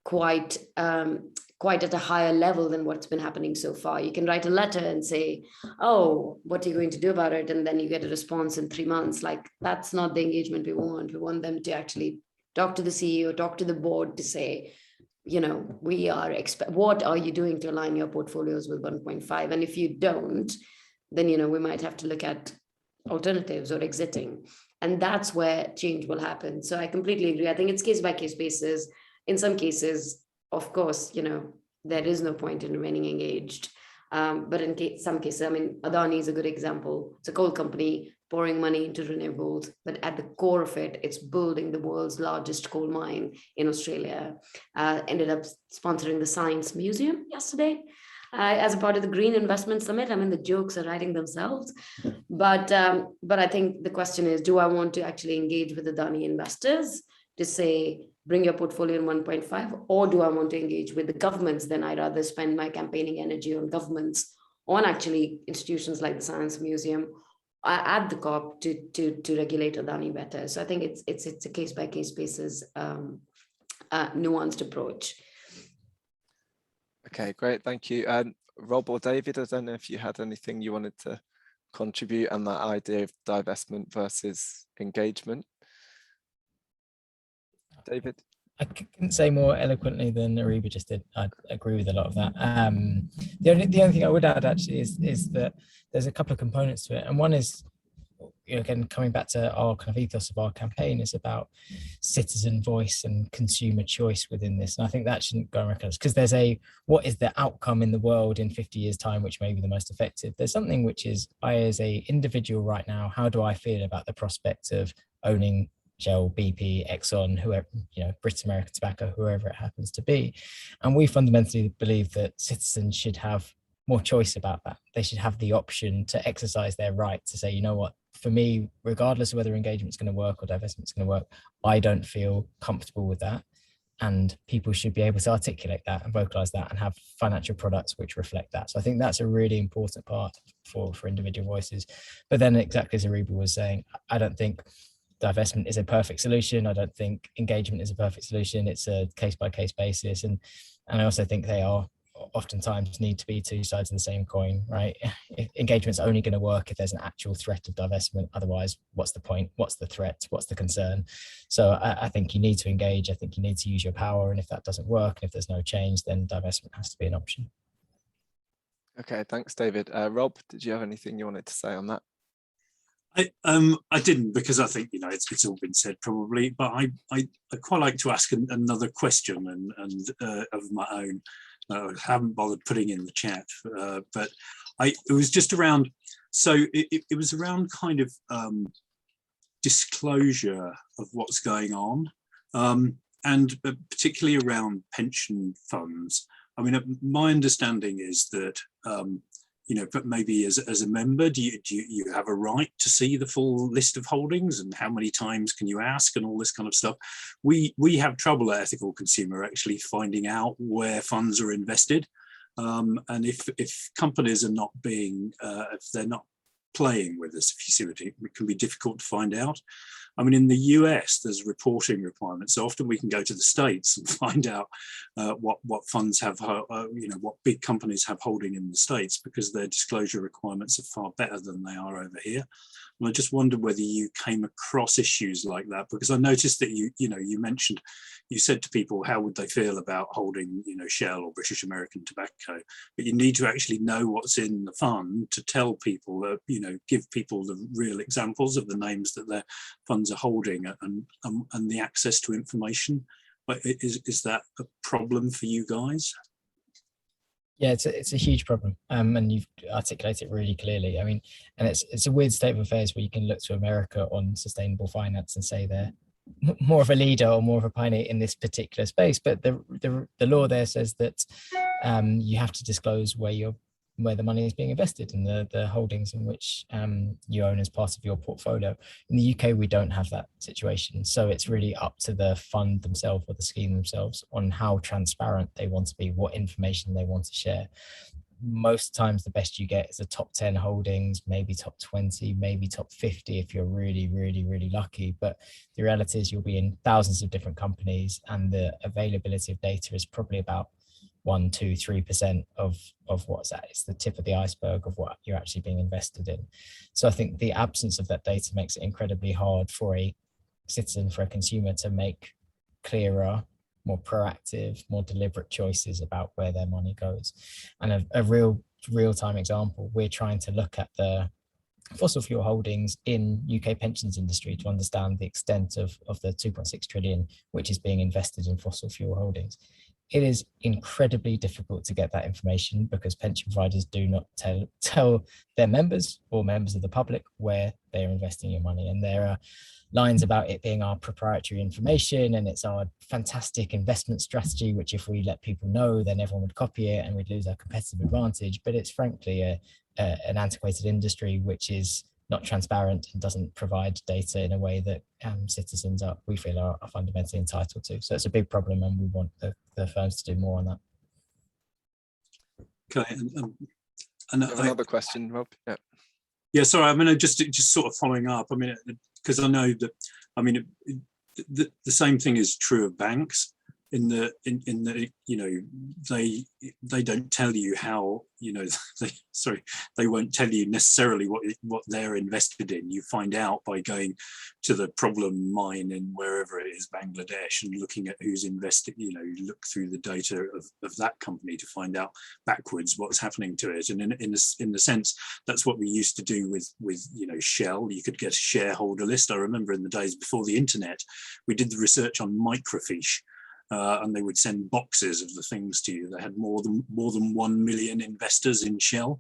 quite at a higher level than what's been happening so far. You can write a letter and say, oh, what are you going to do about it? And then you get a response in 3 months. Like, that's not the engagement we want. We want them to actually talk to the CEO, talk to the board to say, you know, what are you doing to align your portfolios with 1.5? And if you don't, then, you know, we might have to look at alternatives or exiting. And that's where change will happen. So I completely agree. I think it's case by case basis. In some cases, of course, you know, there is no point in remaining engaged. But in some cases, I mean, Adani is a good example. It's a coal company pouring money into renewables, but at the core of it, it's building the world's largest coal mine in Australia. Ended up sponsoring the Science Museum yesterday as a part of the Green Investment Summit. I mean, the jokes are writing themselves. But I think the question is, do I want to actually engage with Adani investors to say, bring your portfolio in 1.5, or do I want to engage with the governments? Then I'd rather spend my campaigning energy on governments, on actually institutions like the Science Museum at the COP to regulate Adani better. So I think it's a case by case basis, nuanced approach. Okay, great, thank you. Rob or David, I don't know if you had anything you wanted to contribute on that idea of divestment versus engagement. David? I couldn't say more eloquently than Ariba just did. I agree with a lot of that. The only thing I would add actually is that there's a couple of components to it. And one is, you know, again, coming back to our kind of ethos of our campaign is about citizen voice and consumer choice within this. And I think that shouldn't go unrecognized, because there's what is the outcome in the world in 50 years time, which may be the most effective. There's something which is, I as a individual right now, how do I feel about the prospect of owning Shell, BP, Exxon, whoever, you know, British American Tobacco, whoever it happens to be. And we fundamentally believe that citizens should have more choice about that. They should have the option to exercise their right to say, you know what, for me, regardless of whether engagement's going to work or divestment's going to work, I don't feel comfortable with that. And people should be able to articulate that and vocalize that and have financial products which reflect that. So I think that's a really important part for individual voices. But then, exactly as Ariba was saying, I don't think divestment is a perfect solution. I don't think engagement is a perfect solution. It's a case-by-case basis. And I also think they are oftentimes need to be two sides of the same coin, right? Engagement's only going to work if there's an actual threat of divestment. Otherwise, what's the point? What's the threat? What's the concern? So I think you need to engage. I think you need to use your power. And if that doesn't work, and if there's no change, then divestment has to be an option. Okay, thanks, David. Rob, did you have anything you wanted to say on that? I didn't, because I think, you know, it's all been said probably, but I quite like to ask another question and of my own. I haven't bothered putting in the chat, but it was just around. So it was around kind of disclosure of what's going on, and particularly around pension funds. I mean, my understanding is that but maybe as a member, do you have a right to see the full list of holdings, and how many times can you ask, and all this kind of stuff? We have trouble at Ethical Consumer actually finding out where funds are invested, and if companies are not being, if they're not playing with us, if you see what it can be difficult to find out. I mean, in the US, there's reporting requirements. So often we can go to the States and find out what funds have, what big companies have holding in the States, because their disclosure requirements are far better than they are over here. And I just wondered whether you came across issues like that, because I noticed that you mentioned, you said to people, how would they feel about holding, Shell or British American Tobacco? But you need to actually know what's in the fund to tell people that, give people the real examples of the names that their funds are holding, and the access to information. But is that a problem for you guys? Yeah, it's a huge problem, and you've articulated it really clearly. I mean, and it's a weird state of affairs where you can look to America on sustainable finance and say they're more of a leader or more of a pioneer in this particular space, but the law there says that you have to disclose where the money is being invested and the holdings in which you own as part of your portfolio. In the UK, we don't have that situation. So it's really up to the fund themselves or the scheme themselves on how transparent they want to be, what information they want to share. Most times the best you get is the top 10 holdings, maybe top 20, maybe top 50 if you're really, really, really lucky. But the reality is you'll be in thousands of different companies, and the availability of data is probably about 1%, 2%, 3% of what's that. It's the tip of the iceberg of what you're actually being invested in. So I think the absence of that data makes it incredibly hard for a citizen, for a consumer, to make clearer, more proactive, more deliberate choices about where their money goes. And a real-time example, we're trying to look at the fossil fuel holdings in UK pensions industry to understand the extent of the 2.6 trillion which is being invested in fossil fuel holdings. It is incredibly difficult to get that information because pension providers do not tell their members or members of the public where they're investing your money. And there are lines about it being our proprietary information and it's our fantastic investment strategy, which if we let people know, then everyone would copy it and we'd lose our competitive advantage. But it's frankly an antiquated industry which is not transparent and doesn't provide data in a way that citizens we feel are fundamentally entitled to. So it's a big problem, and we want the firms to do more on that. Okay, another question, Rob. Yeah, sorry. I mean, just sort of following up. I mean, because I know that. I mean, the same thing is true of banks. In the they don't tell you how, they won't tell you necessarily what they're invested in. You find out by going to the problem mine in wherever it is, Bangladesh, and looking at who's invested. You look through the data of that company to find out backwards what's happening to it. And in the sense, that's what we used to do with Shell. You could get a shareholder list. I remember in the days before the internet, we did the research on microfiche. And they would send boxes of the things to you. They had more than 1 million investors in Shell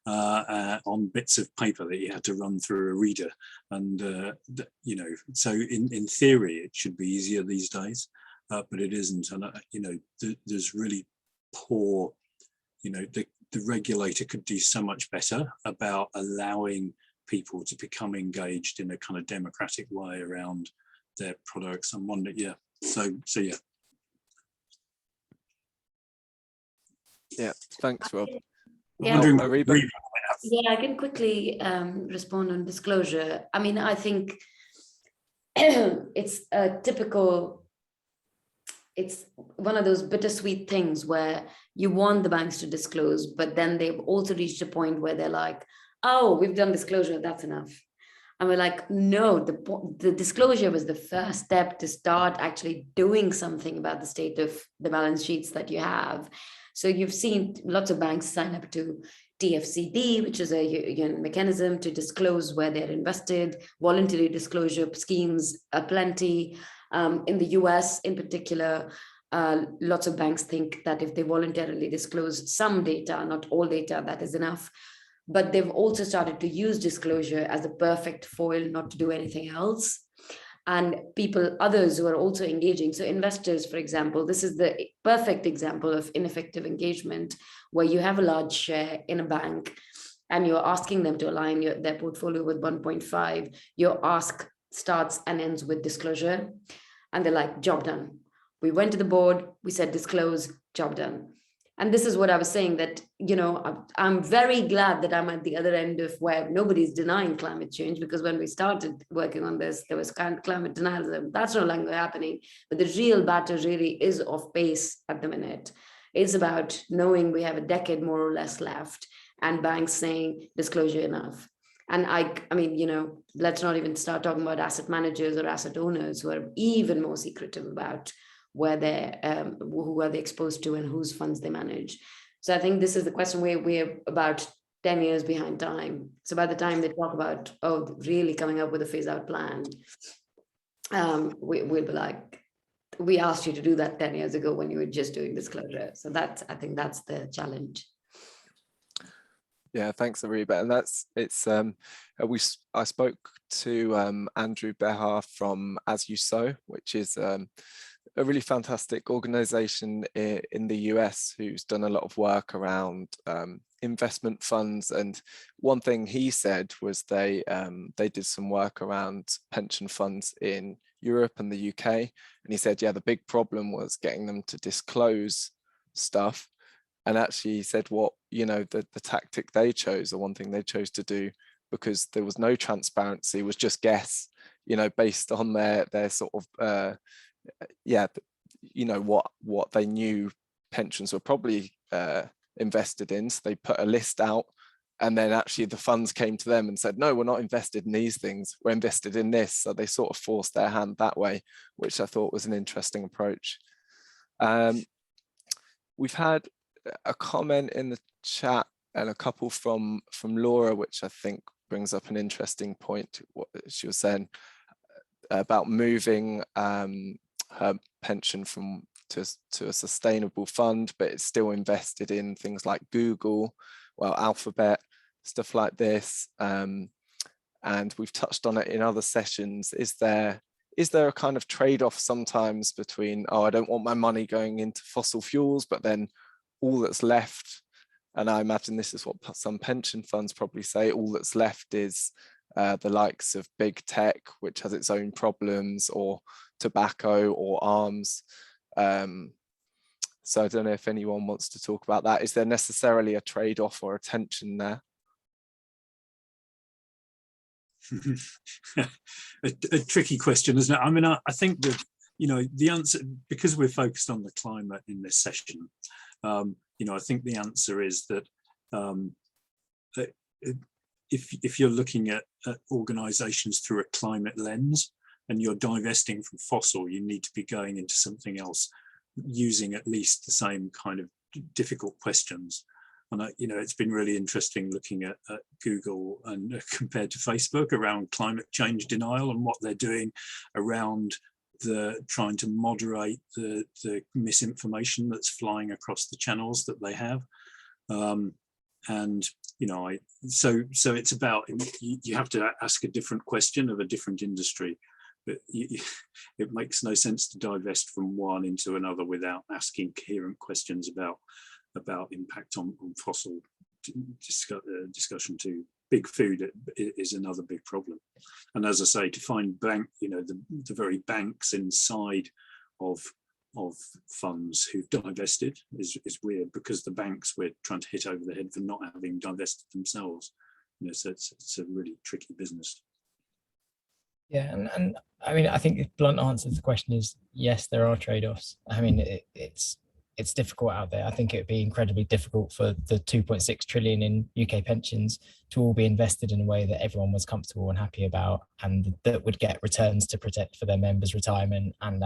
on bits of paper that you had to run through a reader. And so in theory it should be easier these days, but it isn't. And there's really poor. The regulator could do so much better about allowing people to become engaged in a kind of democratic way around their products. I'm wondering, yeah. So yeah. Yeah, thanks, Rob. Yeah, Ariba? I can quickly respond on disclosure. I mean, I think it's one of those bittersweet things where you want the banks to disclose, but then they've also reached a point where they're like, oh, we've done disclosure, that's enough. And we're like, no, the disclosure was the first step to start actually doing something about the state of the balance sheets that you have. So you've seen lots of banks sign up to TFCD, which is a mechanism to disclose where they're invested. Voluntary disclosure schemes are plenty. In the US in particular, lots of banks think that if they voluntarily disclose some data, not all data, that is enough. But they've also started to use disclosure as a perfect foil not to do anything else. and others who are also engaging. So investors, for example, this is the perfect example of ineffective engagement, where you have a large share in a bank and you're asking them to align their portfolio with 1.5. Your ask starts and ends with disclosure. And they're like, job done. We went to the board, we said disclose, job done. And this is what I was saying, that, I'm very glad that I'm at the other end of where nobody's denying climate change, because when we started working on this, there was kind of climate denialism. That's no longer happening. But the real battle really is off pace at the minute. It's about knowing we have a decade more or less left, and banks saying disclosure enough. And I mean, let's not even start talking about asset managers or asset owners who are even more secretive about where who are they exposed to and whose funds they manage. So I think this is the question where we're about 10 years behind time. So by the time they talk about, really coming up with a phase out plan, we'll be like, we asked you to do that 10 years ago when you were just doing disclosure. So I think that's the challenge. Yeah, thanks, Ariba. And I spoke to Andrew Behar from As You Sow, which is a really fantastic organization in the US who's done a lot of work around investment funds. And one thing he said was they did some work around pension funds in Europe and the UK. And he said, yeah, the big problem was getting them to disclose stuff. And actually he said the tactic they chose, the one thing they chose to do, because there was no transparency, was just guess, based on their sort of, what they knew pensions were probably invested in. So they put a list out, and then actually the funds came to them and said, no, we're not invested in these things, we're invested in this. So they sort of forced their hand that way, which I thought was an interesting approach. We've had a comment in the chat and a couple from Laura, which I think brings up an interesting point. What she was saying about moving her pension to a sustainable fund, but it's still invested in things like Google, Alphabet, stuff like this. And we've touched on it in other sessions. Is there a kind of trade-off sometimes between, I don't want my money going into fossil fuels, but then all that's left, and I imagine this is what some pension funds probably say, all that's left is the likes of big tech, which has its own problems, or tobacco or arms. So I don't know if anyone wants to talk about that. Is there necessarily a trade-off or a tension there? a tricky question, isn't it? I mean, I think that, the answer, because we're focused on the climate in this session, I think the answer is that if you're looking at organizations through a climate lens and you're divesting from fossil, you need to be going into something else using at least the same kind of difficult questions. And it's been really interesting looking at Google and compared to Facebook around climate change denial and what they're doing around trying to moderate the misinformation that's flying across the channels that they have. So it's about, you have to ask a different question of a different industry, but it makes no sense to divest from one into another without asking coherent questions about impact on fossil discussion too. Big food is another big problem. And as I say, to find the very banks inside of funds who've divested is weird, because the banks we're trying to hit over the head for not having divested themselves. So it's a really tricky business. Yeah, and I mean, I think the blunt answer to the question is yes, there are trade-offs. I mean, it's difficult out there. I think it would be incredibly difficult for the 2.6 trillion in UK pensions to all be invested in a way that everyone was comfortable and happy about, and that would get returns to protect for their members' retirement and.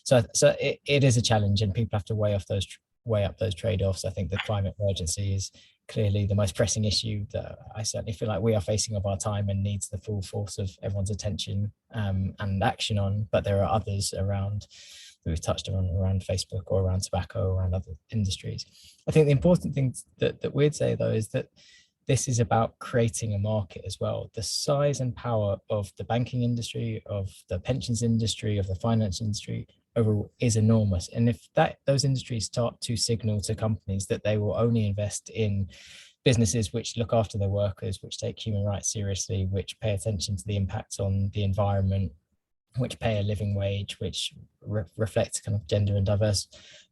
So it is a challenge, and people have to weigh up those trade-offs. I think the climate emergency is clearly the most pressing issue that I certainly feel like we are facing of our time and needs the full force of everyone's attention and action on. But there are others around that we've touched on around Facebook or around tobacco or around other industries. I think the important thing that we'd say though is that this is about creating a market as well. The size and power of the banking industry, of the pensions industry, of the finance industry overall is enormous. And if those industries start to signal to companies that they will only invest in businesses which look after their workers, which take human rights seriously, which pay attention to the impacts on the environment, which pay a living wage, which reflect kind of gender and diverse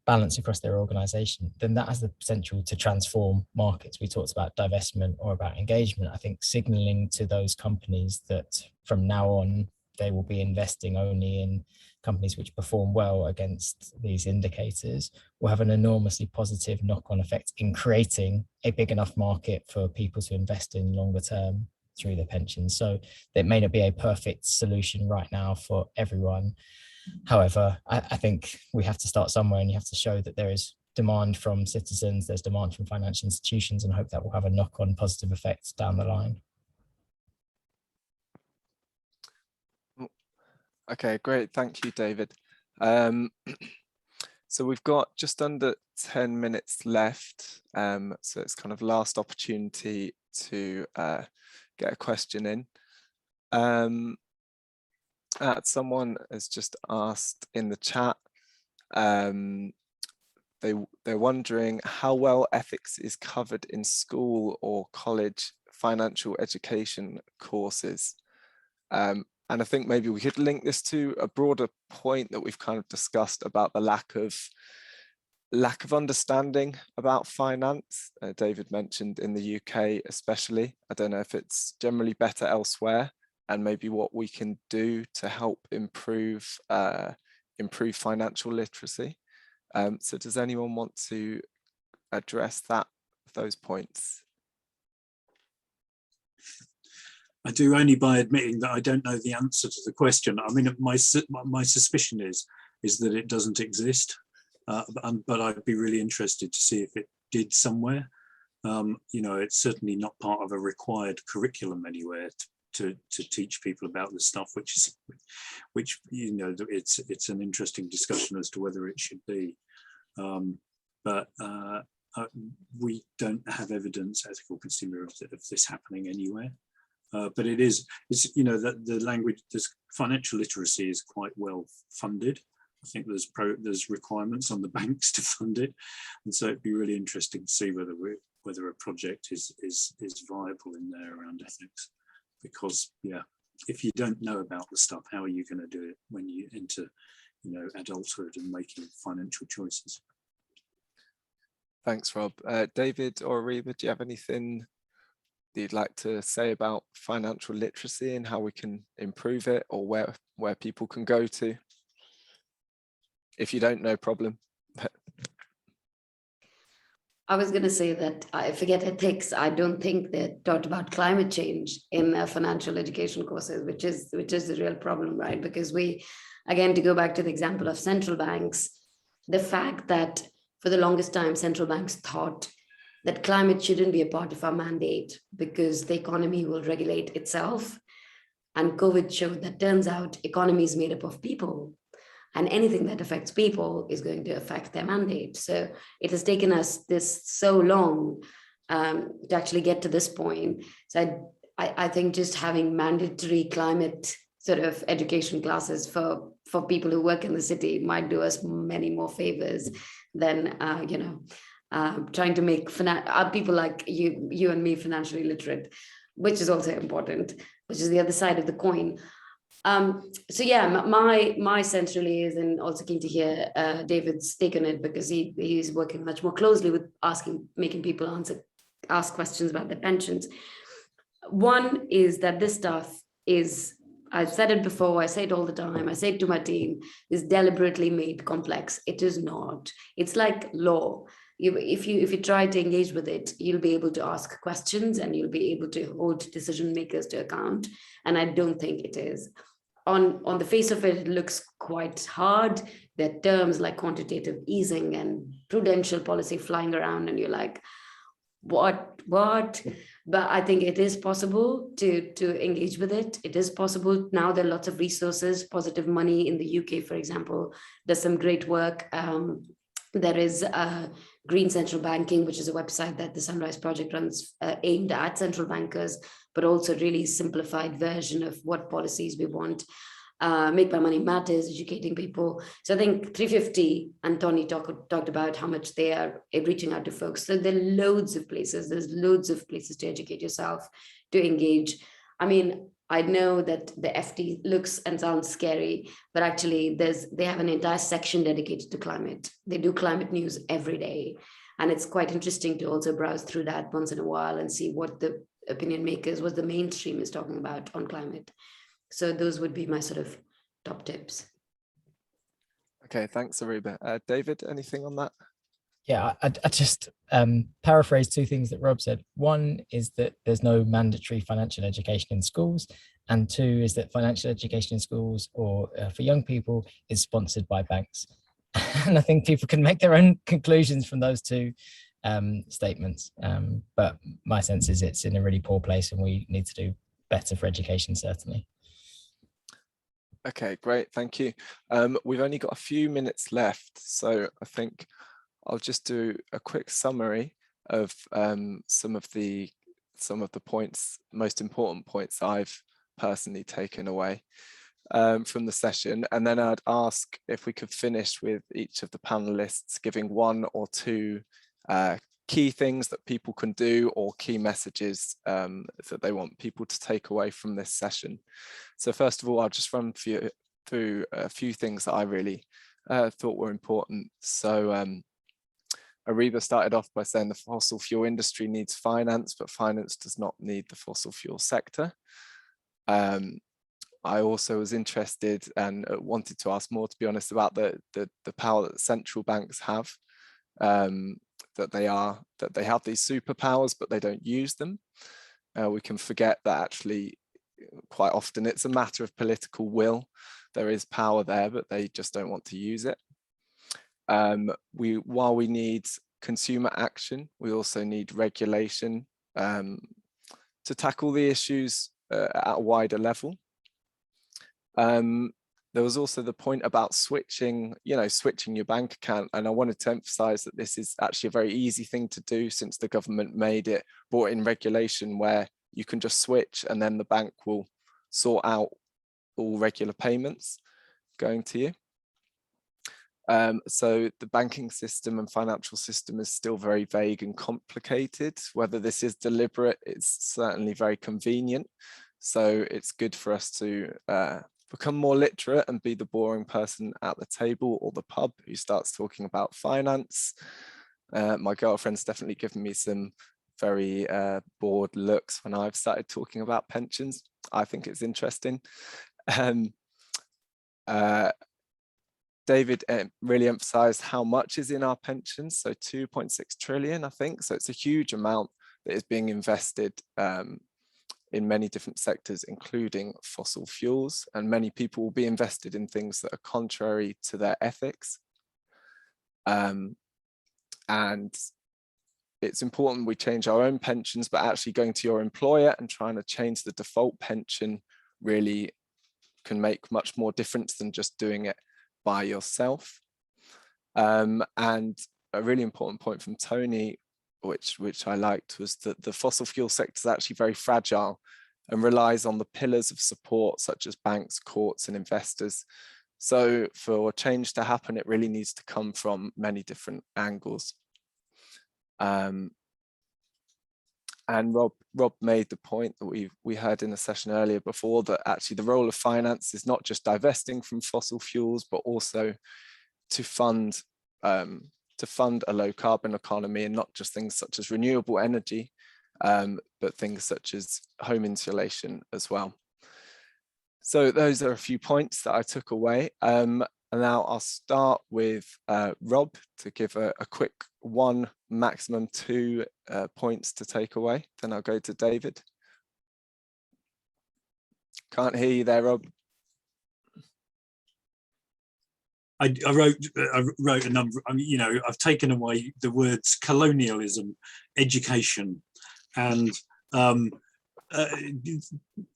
balance across their organization, then that has the potential to transform markets. We talked about divestment or about engagement. I think signaling to those companies that from now on, they will be investing only in companies which perform well against these indicators will have an enormously positive knock-on effect in creating a big enough market for people to invest in longer term through their pensions. So it may not be a perfect solution right now for everyone. However, I think we have to start somewhere, and you have to show that there is demand from citizens, there's demand from financial institutions, and hope that will have a knock-on positive effect down the line. Okay, great. Thank you, David. So we've got just under 10 minutes left. So it's kind of last opportunity to get a question in. Someone has just asked in the chat, they're wondering how well ethics is covered in school or college financial education courses. And I think maybe we could link this to a broader point that we've kind of discussed about the lack of understanding about finance. David mentioned in the UK especially. I don't know if it's generally better elsewhere, and maybe what we can do to help improve financial literacy. So does anyone want to address those points? I do, only by admitting that I don't know the answer to the question. I mean, my suspicion is that it doesn't exist, but I'd be really interested to see if it did somewhere. You know, it's certainly not part of a required curriculum anywhere to teach people about this stuff, which you know, it's an interesting discussion as to whether it should be. But we don't have evidence, ethical consumer, of this happening anywhere. But it's you know, that the language, this financial literacy is quite well funded. I think there's requirements on the banks to fund it, and so it'd be really interesting to see whether a project is viable in there around ethics. Because yeah, if you don't know about the stuff, how are you going to do it when you enter, you know, adulthood and making financial choices? Thanks, Rob. David or Ariba, do you have anything you'd like to say about financial literacy and how we can improve it, or where people can go to? If you don't, no problem. I was going to say that I forget ethics. I don't think they taught about climate change in financial education courses, which is the real problem, right? Because we, again, to go back to the example of central banks, the fact that for the longest time, central banks thought that climate shouldn't be a part of our mandate because the economy will regulate itself. And COVID showed that turns out economy is made up of people, and anything that affects people is going to affect their mandate. So it has taken us so long to actually get to this point. So I think just having mandatory climate sort of education classes for people who work in the city might do us many more favors than you know, trying to make people like you and me financially literate, which is also important, which is the other side of the coin. So yeah, my sense really is, and also keen to hear David's take on it, because he's working much more closely with making people ask questions about their pensions. One is that this stuff is, I've said it before, I say it all the time, I say it to my team, is deliberately made complex. It is not. It's like law. If you try to engage with it, you'll be able to ask questions and you'll be able to hold decision makers to account. And I don't think it is. On the face of it, it looks quite hard. There are terms like quantitative easing and prudential policy flying around, and you're like, what? But I think it is possible to engage with it. It is possible. Now there are lots of resources. Positive Money in the UK, for example, does some great work. There is Green Central Banking, which is a website that the Sunrise Project runs, aimed at central bankers, but also really simplified version of what policies we want. Make My Money Matters, educating people. So I think 350, and Tony talked about how much they are reaching out to folks. So there are loads of places. There's loads of places to educate yourself, to engage. I mean, I know that the FT looks and sounds scary, but actually they have an entire section dedicated to climate. They do climate news every day. And it's quite interesting to also browse through that once in a while and see what the opinion makers, what the mainstream is talking about on climate. So those would be my sort of top tips. Okay, thanks, Aruba. David, anything on that? Yeah, I just paraphrase two things that Rob said. One is that there's no mandatory financial education in schools. And two is that financial education in schools or for young people is sponsored by banks. And I think people can make their own conclusions from those two statements. But my sense is it's in a really poor place and we need to do better for education, certainly. Okay, great, thank you. We've only got a few minutes left, so I think I'll just do a quick summary of some of the points, most important points I've personally taken away from the session, and then I'd ask if we could finish with each of the panelists giving one or two key things that people can do or key messages that they want people to take away from this session. So first of all, I'll just run through a few things that I really thought were important. So Aruba started off by saying the fossil fuel industry needs finance, but finance does not need the fossil fuel sector. I also was interested and wanted to ask more, to be honest, about the power that central banks have, that they have these superpowers, but they don't use them. We can forget that actually quite often it's a matter of political will. There is power there, but they just don't want to use it. While we need consumer action, we also need regulation to tackle the issues at a wider level. There was also the point about switching your bank account. And I wanted to emphasize that this is actually a very easy thing to do since the government brought in regulation where you can just switch and then the bank will sort out all regular payments going to you. So the banking system and financial system is still very vague and complicated. Whether this is deliberate, it's certainly very convenient. So it's good for us to become more literate and be the boring person at the table or the pub who starts talking about finance. My girlfriend's definitely given me some very bored looks when I've started talking about pensions. I think it's interesting. David really emphasized how much is in our pensions, so 2.6 trillion, I think. So it's a huge amount that is being invested in many different sectors, including fossil fuels, and many people will be invested in things that are contrary to their ethics. And it's important we change our own pensions, but actually going to your employer and trying to change the default pension really can make much more difference than just doing it by yourself. And a really important point from Tony, which I liked, was that the fossil fuel sector is actually very fragile and relies on the pillars of support such as banks, courts, and investors. So for change to happen, it really needs to come from many different angles. And Rob made the point that we heard in the session earlier before, that actually the role of finance is not just divesting from fossil fuels, but also to fund a low carbon economy, and not just things such as renewable energy, but things such as home insulation as well. So those are a few points that I took away. And now I'll start with Rob to give a quick one, maximum two points to take away. Then I'll go to David. Can't hear you there, Rob. I wrote a number. I've taken away the words colonialism, education, and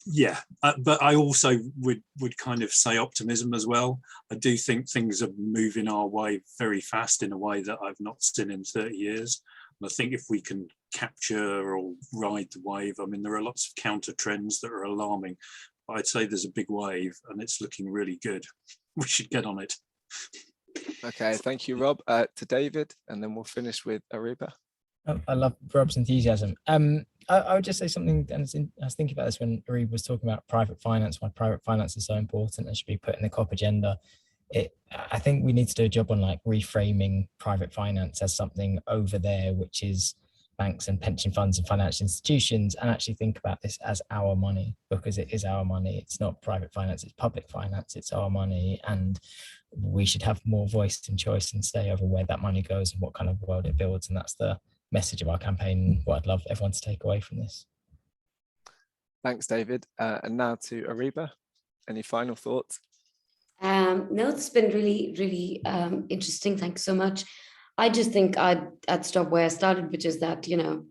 Yeah, but I also would kind of say optimism as well. I do think things are moving our way very fast in a way that I've not seen in 30 years. And I think if we can capture or ride the wave, I mean, there are lots of counter trends that are alarming, but I'd say there's a big wave and it's looking really good. We should get on it. Okay, thank you, Rob. To David, and then we'll finish with Ariba. I love Rob's enthusiasm. I would just say something, and I was thinking about this when Ariba was talking about private finance, why private finance is so important and should be put in the COP agenda. I think we need to do a job on like reframing private finance as something over there, which is banks and pension funds and financial institutions, and actually think about this as our money, because it is our money. It's not private finance, it's public finance, it's our money, and we should have more voice and choice and say over where that money goes and what kind of world it builds. And that's the message of our campaign, what I'd love everyone to take away from this. Thanks, David. And now to Ariba. Any final thoughts? No, it's been really, really interesting. Thanks so much. I just think I'd stop where I started, which is that, you know,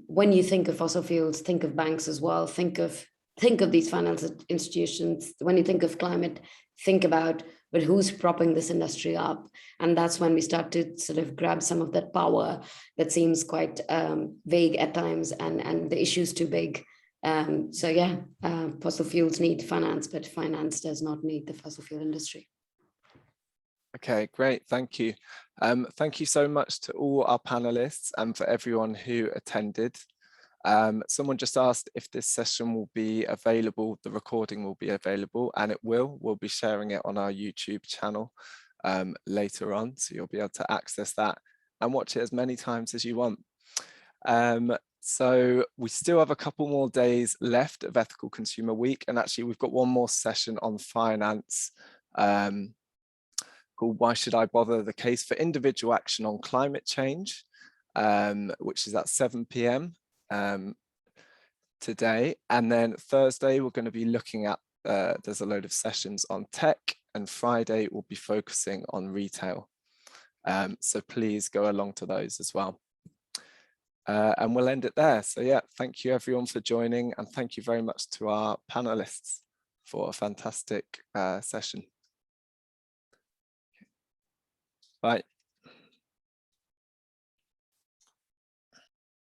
when you think of fossil fuels, think of banks as well. Think of these financial institutions. When you think of climate, think about, but who's propping this industry up? And that's when we start to sort of grab some of that power that seems quite vague at times, and the issue's too big. So yeah, fossil fuels need finance, but finance does not need the fossil fuel industry. Okay, great. Thank you. Thank you so much to all our panelists and for everyone who attended. Someone just asked if this session will be available. The recording will be available, and it will. We'll be sharing it on our YouTube channel later on, so you'll be able to access that and watch it as many times as you want. So we still have a couple more days left of Ethical Consumer Week, and actually we've got one more session on finance called Why Should I Bother? The Case for Individual Action on Climate Change, which is at 7 p.m. Today. And then Thursday we're going to be looking at, there's a load of sessions on tech, and Friday we'll be focusing on retail. So please go along to those as well. And we'll end it there. So yeah, thank you everyone for joining, and thank you very much to our panelists for a fantastic session. Bye.